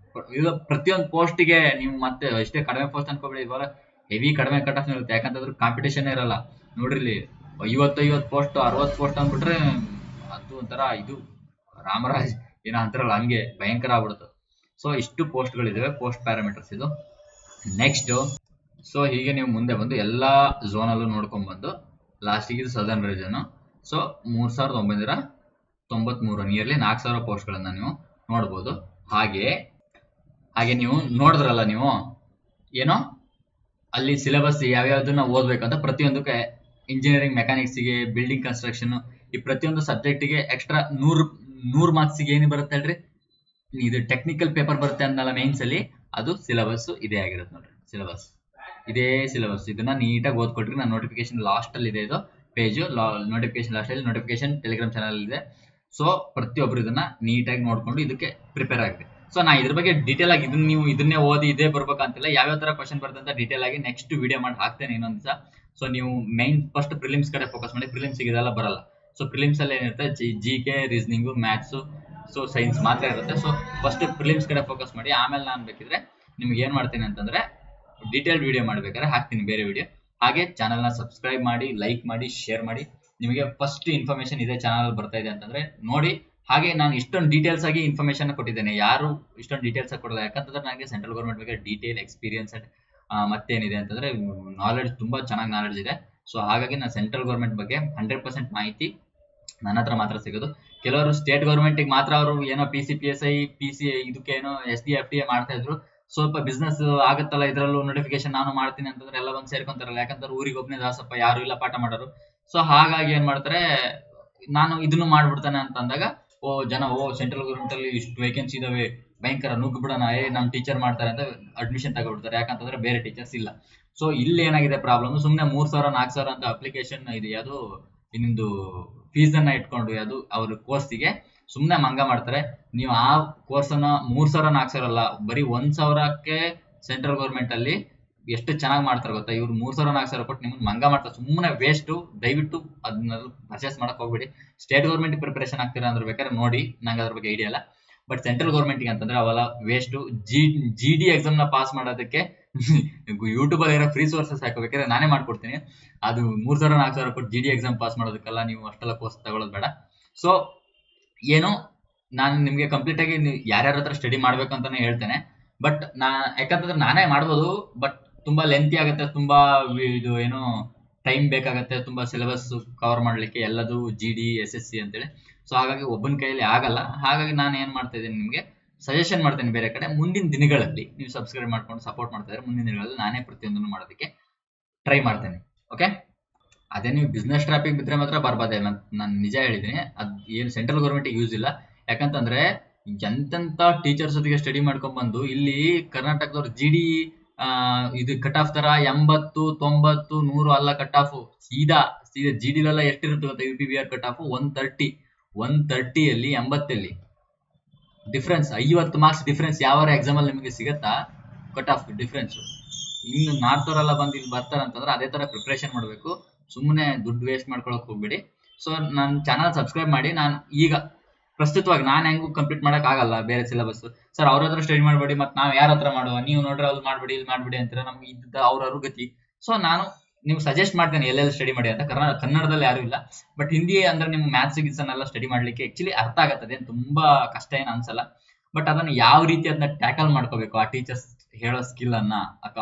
ಇದು ಪ್ರತಿಯೊಂದು ಪೋಸ್ಟಿಗೆ ನೀವು ಮತ್ತೆ ಇಷ್ಟೇ ಕಡಿಮೆ ಪೋಸ್ಟ್ ಅನ್ಕೋಬೇಡಿ. ಇವಾಗ ಹೆವಿ ಕಡಿಮೆ ಕಟ್ ಆಫ್ ಇರುತ್ತೆ, ಯಾಕಂತಂದ್ರೆ ಕಾಂಪಿಟೇಷನ್ ಇರಲ್ಲ. ನೋಡ್ರಿ ಇಲ್ಲಿ 50 ಪೋಸ್ಟ್ 60 ಪೋಸ್ಟ್ ಅಂದ್ಬಿಟ್ರೆ ಅದು ಒಂಥರ ಇದು ರಾಮರಾಜ್ ಏನೋ ಅಂತಾರಲ್ಲ, ಹಂಗೆ ಭಯಂಕರ ಆಗ್ಬಿಡುತ್ತೆ. ಸೊ ಇಷ್ಟು ಪೋಸ್ಟ್ಗಳಿದಾವೆ, ಪೋಸ್ಟ್ ಪ್ಯಾರಾಮೀಟರ್ಸ್ ಇದು. ನೆಕ್ಸ್ಟ್, ಸೊ ಹೀಗೆ ನೀವು ಮುಂದೆ ಬಂದು ಎಲ್ಲಾ ಝೋನಲ್ಲೂ ನೋಡ್ಕೊಂಡ್ ಬಂದು ಲಾಸ್ಟಿಗೆ ಇದು ಸದರ್ನ್ ರೀಜನ್. ಸೊ 3993 ನಿಯರ್ಲಿ 4000 ಪೋಸ್ಟ್ಗಳನ್ನ ನೀವು ನೋಡ್ಬೋದು. ಹಾಗೆ ನೀವು ನೋಡಿದ್ರಲ್ಲ, ನೀವು ಏನೋ ಅಲ್ಲಿ ಸಿಲೆಬಸ್ ಯಾವ್ಯಾವ್ದನ್ನ ಓದ್ಬೇಕಂತ ಪ್ರತಿಯೊಂದಕ್ಕೆ, ಇಂಜಿನಿಯರಿಂಗ್ ಮೆಕ್ಯಾನಿಕ್ಸ್ಗೆ, ಬಿಲ್ಡಿಂಗ್ ಕನ್ಸ್ಟ್ರಕ್ಷನ್, ಈ ಪ್ರತಿಯೊಂದು ಸಬ್ಜೆಕ್ಟಿಗೆ ಎಕ್ಸ್ಟ್ರಾ 100 ಮಾರ್ಕ್ಸ್ಗೆ ಏನು ಬರುತ್ತೆ ಹೇಳ್ರಿ, ಇದು ಟೆಕ್ನಿಕಲ್ ಪೇಪರ್ ಬರುತ್ತೆ ಅನ್ನಲ್ಲ ಮೇನ್ಸ್ ಅಲ್ಲಿ, ಅದು ಸಿಲೆಬಸ್ ಇದೇ ಆಗಿರುತ್ತೆ ನೋಡ್ರಿ. ಇದೇ ಸಿಲೆಬಸ್, ಇದನ್ನ ನೀಟಾಗಿ ಓದ್ಕೊಳ್ರಿ. ನಾನು ನೋಟಿಫಿಕೇಶನ್ ಲಾಸ್ಟ್ ಅಲ್ಲಿ ಇದೆ, ಇದು ಪೇಜ್ ನೋಟಿಫಿಕೇಶನ್ ಲಾಸ್ಟ್ ಅಲ್ಲಿ, ನೋಟಿಫಿಕೇಶನ್ ಟೆಲಿಗ್ರಾಮ್ ಚಾನಲ್ ಇದೆ. ಸೊ ಪ್ರತಿಯೊಬ್ರು ಇದನ್ನ ನೀಟಾಗಿ ನೋಡ್ಕೊಂಡು ಇದಕ್ಕೆ ಪ್ರಿಪೇರ್ ಆಗಿದೆ. ಸೊ ನಾ ಇದ್ರ ಬಗ್ಗೆ ಡೀಟೇಲ್ ಆಗಿ ನೀವು ಇದನ್ನೇ ಓದಿ ಇದೇ ಬರ್ಬೇಕಂತಿಲ್ಲ, ಯಾವ್ಯಾವ ತರ ಕ್ವಶನ್ ಬರುತ್ತೆ ಅಂತ ಡೀಟೇಲ್ ಆಗಿ ನೆಕ್ಸ್ಟ್ ವಿಡಿಯೋ ಮಾಡಿ ಹಾಕ್ತೇನೆ ಇನ್ನೊಂದ್ ದಿವಸ. ಸೊ ನೀವು ಮೈನ್ ಫಸ್ಟ್ ಪ್ರಿಲಿಮ್ಸ್ ಕಡೆ ಫೋಕಸ್ ಮಾಡಿ, ಪ್ರಿಲಿಮ್ಸ್ ಇದೆಲ್ಲ ಬರಲ್ಲ. ಸೊ ಪ್ರಿಲಿಮ್ಸ್ ಅಲ್ಲಿ ಏನಿರುತ್ತೆ, GK, reasoning, maths, so science ಮಾತ್ರ ಇರುತ್ತೆ. ಸೊ ಫಸ್ಟ್ ಪ್ರಿಲಿಮ್ಸ್ ಕಡೆ ಫೋಕಸ್ ಮಾಡಿ. ಆಮೇಲೆ ನಾನು ಬೇಕಿದ್ರೆ ನಿಮ್ಗೆ ಏನ್ ಮಾಡ್ತೀನಿ ಅಂತಂದ್ರೆ ಡೀಟೇಲ್ ವಿಡಿಯೋ ಮಾಡ್ಬೇಕಾದ್ರೆ ಹಾಕ್ತೀನಿ ಬೇರೆ ವಿಡಿಯೋ. ಹಾಗೆ ಚಾನಲ್ ನ ಸಬ್ಸ್ಕ್ರೈಬ್ ಮಾಡಿ, ಲೈಕ್ ಮಾಡಿ, ಶೇರ್ ಮಾಡಿ. ನಿಮಗೆ ಫಸ್ಟ್ ಇನ್ಫಾರ್ಮೇಶನ್ ಇದೆ ಚಾನಲ್ ಬರ್ತಾ ಇದೆ ಅಂತಂದ್ರೆ ನೋಡಿ. ಹಾಗೆ ನಾನು ಇಷ್ಟೊಂದು ಡೀಟೇಲ್ಸ್ ಆಗಿ ಇನ್ಫಾರ್ಮೇಶನ್ ಕೊಟ್ಟಿದ್ದೇನೆ, ಯಾರು ಇಷ್ಟೊಂದು ಡೀಟೇಲ್ಸ್ ಆಗಿ ಕೊಡಲ್ಲ. ಯಾಕಂತಂದ್ರೆ ನನಗೆ ಸೆಂಟ್ರಲ್ ಗೌರ್ಮೆಂಟ್ ಬಗ್ಗೆ ಡೀಟೇಲ್ ಎಕ್ಸ್ಪೀರಿಯನ್ಸ್ ಮತ್ತೇನಿದೆ ಅಂತಂದ್ರೆ ನಾಲೆಡ್ಜ್, ತುಂಬಾ ಚೆನ್ನಾಗಿ ನಾಲೆಡ್ಜ್ ಇದೆ. ಸೊ ಹಾಗಾಗಿ ನಾನು ಸೆಂಟ್ರಲ್ ಗೌರ್ಮೆಂಟ್ ಬಗ್ಗೆ 100% ಮಾಹಿತಿ ನನ್ನ ಹತ್ರ ಮಾತ್ರ ಸಿಗೋದು. ಕೆಲವರು ಸ್ಟೇಟ್ ಗೌರ್ಮೆಂಟ್ ಮಾತ್ರ ಅವರು ಏನೋ PC PSI ಇದಕ್ಕೆ ಏನೋ SD FTA ಮಾಡ್ತಾ ಇದ್ರು. ಸ್ವಲ್ಪ ಬಿಸ್ನೆಸ್ ಆಗುತ್ತಲ್ಲ ಇದ್ರಲ್ಲೂ ನೋಟಿಫಿಕೇಶನ್ ನಾನು ಮಾಡ್ತೀನಿ ಅಂತಂದ್ರೆ ಎಲ್ಲ ಬಂದು ಸೇರ್ಕೊಂತಾರಲ್ಲ, ಯಾಕಂದ್ರೆ ಊರಿಗೆ ಒಬ್ಬನೇ ದಾಸಪ್ಪ, ಯಾರು ಇಲ್ಲ ಪಾಠ ಮಾಡೋರು. ಸೊ ಹಾಗಾಗಿ ಏನ್ ಮಾಡ್ತಾರೆ, ನಾನು ಇದನ್ನು ಮಾಡ್ಬಿಡ್ತಾನೆ ಅಂತ ಅಂದಾಗ ಸೆಂಟ್ರಲ್ ಗೌರ್ಮೆಂಟ್ ಅಲ್ಲಿ ಇಷ್ಟು ವೇಕೆನ್ಸಿ ಇದಾವೆ, ಭಯಂಕರ ನುಗ್ಗ್ ಬಿಡೋಣ, ನಮ್ ಟೀಚರ್ ಮಾಡ್ತಾರೆ ಅಂತ ಅಡ್ಮಿಷನ್ ತಗೊಬಿಡ್ತಾರೆ. ಯಾಕಂತಂದ್ರೆ ಬೇರೆ ಟೀಚರ್ಸ್ ಇಲ್ಲ. ಸೊ ಇಲ್ಲಿ ಏನಾಗಿದೆ ಪ್ರಾಬ್ಲಮ್, ಸುಮ್ನೆ 3000 4000 ಅಂತ ಅಪ್ಲಿಕೇಶನ್ ಇದೆ, ಅದು ನಿಮ್ದು ಫೀಸ್ ಅನ್ನ ಇಟ್ಕೊಂಡು ಅದು ಅವ್ರ ಕೋರ್ಸಿಗೆ ಸುಮ್ಮನೆ ಮಂಗ ಮಾಡ್ತಾರೆ. ನೀವು ಆ ಕೋರ್ಸನ್ನ 3,000 4,000 ಅಲ್ಲ, ಬರೀ 1,000ಕ್ಕೆ ಸೆಂಟ್ರಲ್ ಗೌರ್ಮೆಂಟ್ ಅಲ್ಲಿ ಎಷ್ಟು ಚೆನ್ನಾಗಿ ಮಾಡ್ತಾರೆ ಗೊತ್ತಾ. ಇವ್ರು 3,000 4,000 ಕೊಟ್ಟು ನಿಮ್ಗೆ ಮಂಗ ಮಾಡ್ತಾರೆ, ಸುಮ್ಮನೆ ವೇಸ್ಟ್. ದಯವಿಟ್ಟು ಅದನ್ನ ಪರ್ಚೇಸ್ ಮಾಡಕ್ ಹೋಗ್ಬೇಡಿ. ಸ್ಟೇಟ್ ಗೌರ್ಮೆಂಟ್ ಪ್ರಿಪರೇಷನ್ ಆಗ್ತೀರಾ ಅಂದ್ರೆ ಬೇಕಾದ್ರೆ ನೋಡಿ, ನಂಗೆ ಅದ್ರ ಬಗ್ಗೆ ಐಡಿಯಾ ಇಲ್ಲ. ಬಟ್ ಸೆಂಟ್ರಲ್ ಗೌರ್ಮೆಂಟ್ಗೆ ಅಂತಂದ್ರೆ ಅವೆಲ್ಲ ವೇಸ್ಟ್. ಜಿ ಡಿ ಎಕ್ಸಾಮ್ ನ ಪಾಸ್ ಮಾಡೋದಕ್ಕೆ ಯೂಟ್ಯೂಬ್ ಅಲ್ಲಿ ಇರೋ ಫ್ರೀ ಸೋರ್ಸಸ್ ಹಾಕೋಬೇಕಾದ್ರೆ ನಾನೇ ಮಾಡ್ಕೊಡ್ತೀನಿ. ಅದು 3,000 4,000 ಕೊಟ್ಟು ಜಿ ಡಿ ಎಕ್ಸಾಮ್ ಪಾಸ್ ಮಾಡೋದಕ್ಕೆಲ್ಲ ನೀವು ಅಷ್ಟೆಲ್ಲ ಕೋರ್ಸ್ ತಗೊಳ್ಳೋದು ಬೇಡ. ಸೊ ಏನು, ನಾನು ನಿಮ್ಗೆ ಕಂಪ್ಲೀಟ್ ಆಗಿ ಯಾರ್ಯಾರ ಹತ್ರ ಸ್ಟಡಿ ಮಾಡ್ಬೇಕು ಅಂತಾನೆ ಹೇಳ್ತೇನೆ. ಬಟ್ ಯಾಕಂತಂದ್ರೆ ನಾನೇ ಮಾಡ್ಬೋದು, ಬಟ್ ತುಂಬಾ ಲೆಂತಿ ಆಗುತ್ತೆ, ತುಂಬಾ ಇದು ಏನು ಟೈಮ್ ಬೇಕಾಗತ್ತೆ, ತುಂಬಾ ಸಿಲೆಬಸ್ ಕವರ್ ಮಾಡ್ಲಿಕ್ಕೆ ಎಲ್ಲದು ಜಿ ಡಿ SSC ಅಂತೇಳಿ. ಸೊ ಹಾಗಾಗಿ ಒಬ್ಬನ ಕೈಯಲ್ಲಿ ಆಗಲ್ಲ. ಹಾಗಾಗಿ ನಾನು ಏನ್ ಮಾಡ್ತಾ ಇದ್ದೀನಿ, ನಿಮ್ಗೆ ಸಜೆಷನ್ ಮಾಡ್ತೇನೆ ಬೇರೆ ಕಡೆ. ಮುಂದಿನ ದಿನಗಳಲ್ಲಿ ನೀವು ಸಬ್ಸ್ಕ್ರೈಬ್ ಮಾಡ್ಕೊಂಡು ಸಪೋರ್ಟ್ ಮಾಡ್ತಾ ಇದ್ರೆ ಮುಂದಿನ ದಿನಗಳಲ್ಲಿ ನಾನೇ ಪ್ರತಿಯೊಂದನ್ನು ಮಾಡೋದಕ್ಕೆ ಟ್ರೈ ಮಾಡ್ತೇನೆ. ಓಕೆ, ಅದೇ ನೀವು ಬಿಸ್ನೆಸ್ ಟ್ರಾಪಿಗೆ ಬಿದ್ರೆ ಮಾತ್ರ ಬರ್ಬಾದೆ. ನಾನು ನಿಜ ಹೇಳಿದ್ದೀನಿ, ಅದ್ ಏನು ಸೆಂಟ್ರಲ್ ಗೌರ್ಮೆಂಟ್ ಯೂಸ್ ಇಲ್ಲ. ಯಾಕಂತಂದ್ರೆ ಎಂತೆಂತ ಟೀಚರ್ಸ್ ಜೊತೆಗೆ ಸ್ಟಡಿ ಮಾಡ್ಕೊಂಡ್ ಬಂದು ಇಲ್ಲಿ ಕರ್ನಾಟಕದವ್ರು ಜಿ ಡಿ ಇದು ಕಟ್ ಆಫ್ ತರ 80 90 100 ಅಲ್ಲ ಕಟ್ ಆಫ್. ಸೀದಾ ಜಿ ಡಿಲೆಲ್ಲ ಎಷ್ಟಿರುತ್ತೆ ಗೊತ್ತಾ, UPBR ಕಟ್ ಆಫ್ 130 ಅಲ್ಲಿ 80 ಡಿಫ್ರೆನ್ಸ್, 50 ಮಾರ್ಕ್ಸ್ ಡಿಫ್ರೆನ್ಸ್. ಯಾವ ಎಕ್ಸಾಮ್ ಅಲ್ಲಿ ನಿಮಗೆ ಸಿಗತ್ತಾ ಕಟ್ ಆಫ್ ಡಿಫ್ರೆನ್ಸ್? ಇನ್ನು ನಾರ್ತ್ ಅವರೆಲ್ಲ ಬಂದು ಇಲ್ಲಿ ಬರ್ತಾರಂತಂದ್ರೆ ಅದೇ ತರ ಪ್ರಿಪರೇಷನ್ ಮಾಡಬೇಕು. ಸುಮ್ಮನೆ ದುಡ್ಡು ವೇಸ್ಟ್ ಮಾಡ್ಕೊಳಕ್ ಹೋಗ್ಬೇಡಿ. ಸೊ ನನ್ನ ಚಾನಲ್ ಸಬ್ಸ್ಕ್ರೈಬ್ ಮಾಡಿ. ನಾನು ಈಗ ಪ್ರಸ್ತುತವಾಗಿ ನಾನು ಹೆಂಗೂ ಕಂಪ್ಲೀಟ್ ಮಾಡಕ್ ಆಗಲ್ಲ ಬೇರೆ ಸಿಲೆಬಸ್. ಸರ್ ಅವ್ರ ಹತ್ರ ಸ್ಟಡಿ ಮಾಡಬೇಡಿ, ಮತ್ತೆ ನಾವು ಯಾರ ಹತ್ರ ಮಾಡುವ, ನೀವು ನೋಡ್ರೆ ಅಲ್ಲಿ ಮಾಡ್ಬೇಡಿ ಇಲ್ಲಿ ಮಾಡ್ಬೇಡಿ ಅಂತಾರೆ, ನಮ್ಗೆ ಇದ್ದ ಅವ್ರವ್ರ ಗತಿ. ಸೊ ನಾನು ನೀವು ಸಜೆಸ್ಟ್ ಮಾಡ್ತೇನೆ ಎಲ್ಲೆಲ್ಲಿ ಸ್ಟಡಿ ಮಾಡಿ ಅಂತ. ಕನ್ನಡದಲ್ಲಿ ಯಾರು ಇಲ್ಲ, ಬಟ್ ಹಿಂದಿ ಅಂದ್ರೆ ನಿಮ್ಗೆ ಮ್ಯಾಥ್ಸ್ ಗಿತ್ಸನ್ನೆಲ್ಲ ಸ್ಟಡಿ ಮಾಡ್ಲಿಕ್ಕೆ ಆಕ್ಚುಲಿ ಅರ್ಥ ಆಗತ್ತದೆ, ತುಂಬಾ ಕಷ್ಟ ಏನು ಅನ್ಸಲ್ಲ. ಬಟ್ ಅದನ್ನ ಯಾವ ರೀತಿ ಅದನ್ನ ಟ್ಯಾಕಲ್ ಮಾಡ್ಕೋಬೇಕು, ಆ ಟೀಚರ್ಸ್ ಹೇಳೋ ಸ್ಕಿಲ್ ಅನ್ನ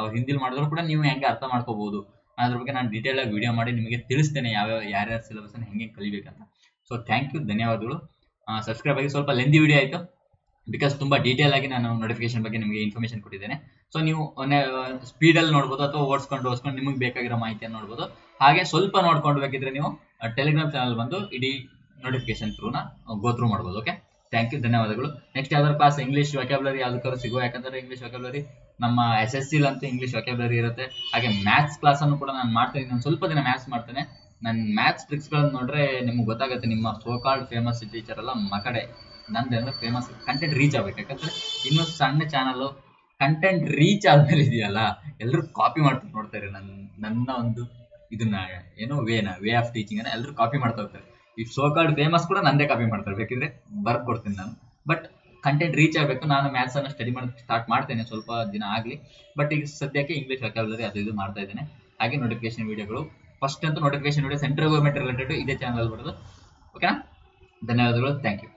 ಅವ್ರು ಹಿಂದಿಲಿ ಮಾಡಿದ್ರು ಕೂಡ ನೀವು ಹೆಂಗೆ ಅರ್ಥ ಮಾಡ್ಕೋಬಹುದು, ಅದ್ರ ಬಗ್ಗೆ ನಾನು ಡೀಟೇಲ್ ಆಗಿ ವಿಡಿಯೋ ಮಾಡಿ ನಿಮಗೆ ತಿಳಿಸ್ತೇನೆ ಯಾರ್ಯಾರ ಸಿಲೆಬಸ್ ಅನ್ನ ಹೆಂಗೆ ಕಲಿಬೇಕಂತ. ಸೊ ಥ್ಯಾಂಕ್ ಯು, ಧನ್ಯವಾದಗಳು. ಸಬ್ಸ್ಕ್ರೈಬ್ ಆಗಿ. ಸ್ವಲ್ಪ ಲೆಂದಿ ವಿಡಿಯೋ ಆಯಿತು, ಬಿಕಾಸ್ ತುಂಬಾ ಡೀಟೇಲ್ ಆಗಿ ನಾನು ನೋಟಿಫಿಕೇಶನ್ ಬಗ್ಗೆ ನಿಮಗೆ ಇನ್ಫಾರ್ಮೇಶನ್ ಕೊಟ್ಟಿದ್ದೇನೆ. ಸೊ ನೀವು ಸ್ಪೀಡಲ್ಲಿ ನೋಡ್ಬೋದು ಅಥವಾ ಓಡಿಸ್ಕೊಂಡು ನಿಮಗೆ ಬೇಕಾಗಿರೋ ಮಾಹಿತಿಯನ್ನು ನೋಡ್ಬೋದು. ಹಾಗೆ ಸ್ವಲ್ಪ ನೋಡ್ಕೊಂಡು ಬೇಕಿದ್ರೆ ನೀವು ಟೆಲಿಗ್ರಾಮ್ ಚಾನಲ್ ಬಂದು ಇಡೀ ನೋಟಿಫಿಕೇಶನ್ ಥ್ರೂನ ಗೋ ಥ್ರೂ ಮಾಡ್ಬೋದು. ಓಕೆ, ಥ್ಯಾಂಕ್ ಯು, ಧನ್ಯವಾದಗಳು. ನೆಕ್ಸ್ಟ್ ಯಾವ್ದಾದ್ರು ಕ್ಲಾಸ್ ಇಂಗ್ಲೀಷ್ ವೊಕ್ಯಾಬ್ಯುಲರಿ ಯಾವ್ದಾದ್ರು ಸಿಗೋ, ಯಾಕಂದ್ರೆ ಇಂಗ್ಲೀಷ್ ವೊಕ್ಯಾಬ್ಯುಲರಿ ನಮ್ಮ SSC ಅಂತೂ ಇಂಗ್ಲೀಷ್ ವೊಕ್ಯಾಬ್ಯುಲರಿ ಇರುತ್ತೆ. ಹಾಗೆ ಮ್ಯಾಥ್ಸ್ ಕ್ಲಾಸ್ ಅನ್ನು ಕೂಡ ನಾನು ಮಾಡ್ತೇನೆ. ನಾನು ಸ್ವಲ್ಪ ದಿನ ಮ್ಯಾಥ್ಸ್ ಮಾಡ್ತೇನೆ. ನನ್ನ ಮ್ಯಾಥ್ಸ್ ಟ್ರಿಕ್ಸ್ ಗಳನ್ನ ನೋಡ್ರೆ ನಿಮ್ಗೆ ಗೊತ್ತಾಗುತ್ತೆ, ನಿಮ್ಮ ಸೋಕಾಲ್ಡ್ ಫೇಮಸ್ ಟೀಚರ್ ಎಲ್ಲ ಮಕಡೆ. ನಂದೇನಂದ್ರೆ ಫೇಮಸ್ ಕಂಟೆಂಟ್ ರೀಚ್ ಆಗ್ಬೇಕು. ಯಾಕಂದ್ರೆ ಇನ್ನೂ ಸಣ್ಣ ಚಾನಲ್, ಕಂಟೆಂಟ್ ರೀಚ್ ಆದ್ಮೇಲೆ ಇದೆಯಲ್ಲ ಎಲ್ಲರೂ ಕಾಪಿ ಮಾಡ್ತಾರೆ ನೋಡ್ತಾರೆ. ನನ್ನ ಒಂದು ಇದನ್ನ ಏನೋ ವೇ ಆಫ್ ಟೀಚಿಂಗ್ ಅನ್ನ ಎಲ್ಲರೂ ಕಾಪಿ ಮಾಡ್ತಾ ಹೋಗ್ತಾರೆ. ಈ ಸೋಕಾಲ್ಡ್ ಫೇಮಸ್ ಕೂಡ ನಂದೇ ಕಾಪಿ ಮಾಡ್ತಾರೆ, ಬೇಕಿದ್ರೆ ಬರ್ದ್ ಕೊಡ್ತೀನಿ ನಾನು. ಬಟ್ ಕಂಟೆಂಟ್ ರೀಚ್ ಆಗಬೇಕು. ನಾನು ಮ್ಯಾಥ್ಸ್ ಅನ್ನ ಸ್ಟಡಿ ಮಾಡೋದಕ್ಕೆ ಸ್ಟಾರ್ಟ್ ಮಾಡ್ತೇನೆ, ಸ್ವಲ್ಪ ದಿನ ಆಗಲಿ. ಬಟ್ ಈಗ ಸದ್ಯಕ್ಕೆ ಇಂಗ್ಲೀಷ್ ವೊಕ್ಯಾಬ್ಯುಲರಿ ಅದು ಇದು ಮಾಡ್ತಾ ಇದ್ದೇನೆ. ಹಾಗೆ ನೋಟಿಫಿಕೇಶನ್ ವಿಡಿಯೋಗಳು ಫಸ್ಟ್ ಅಂತೂ notification video central government related ಇದೇ ಚಾನಲ್ ಬರೋದು. ಓಕೆನಾ, ಧನ್ಯವಾದಗಳು, ಥ್ಯಾಂಕ್ ಯು.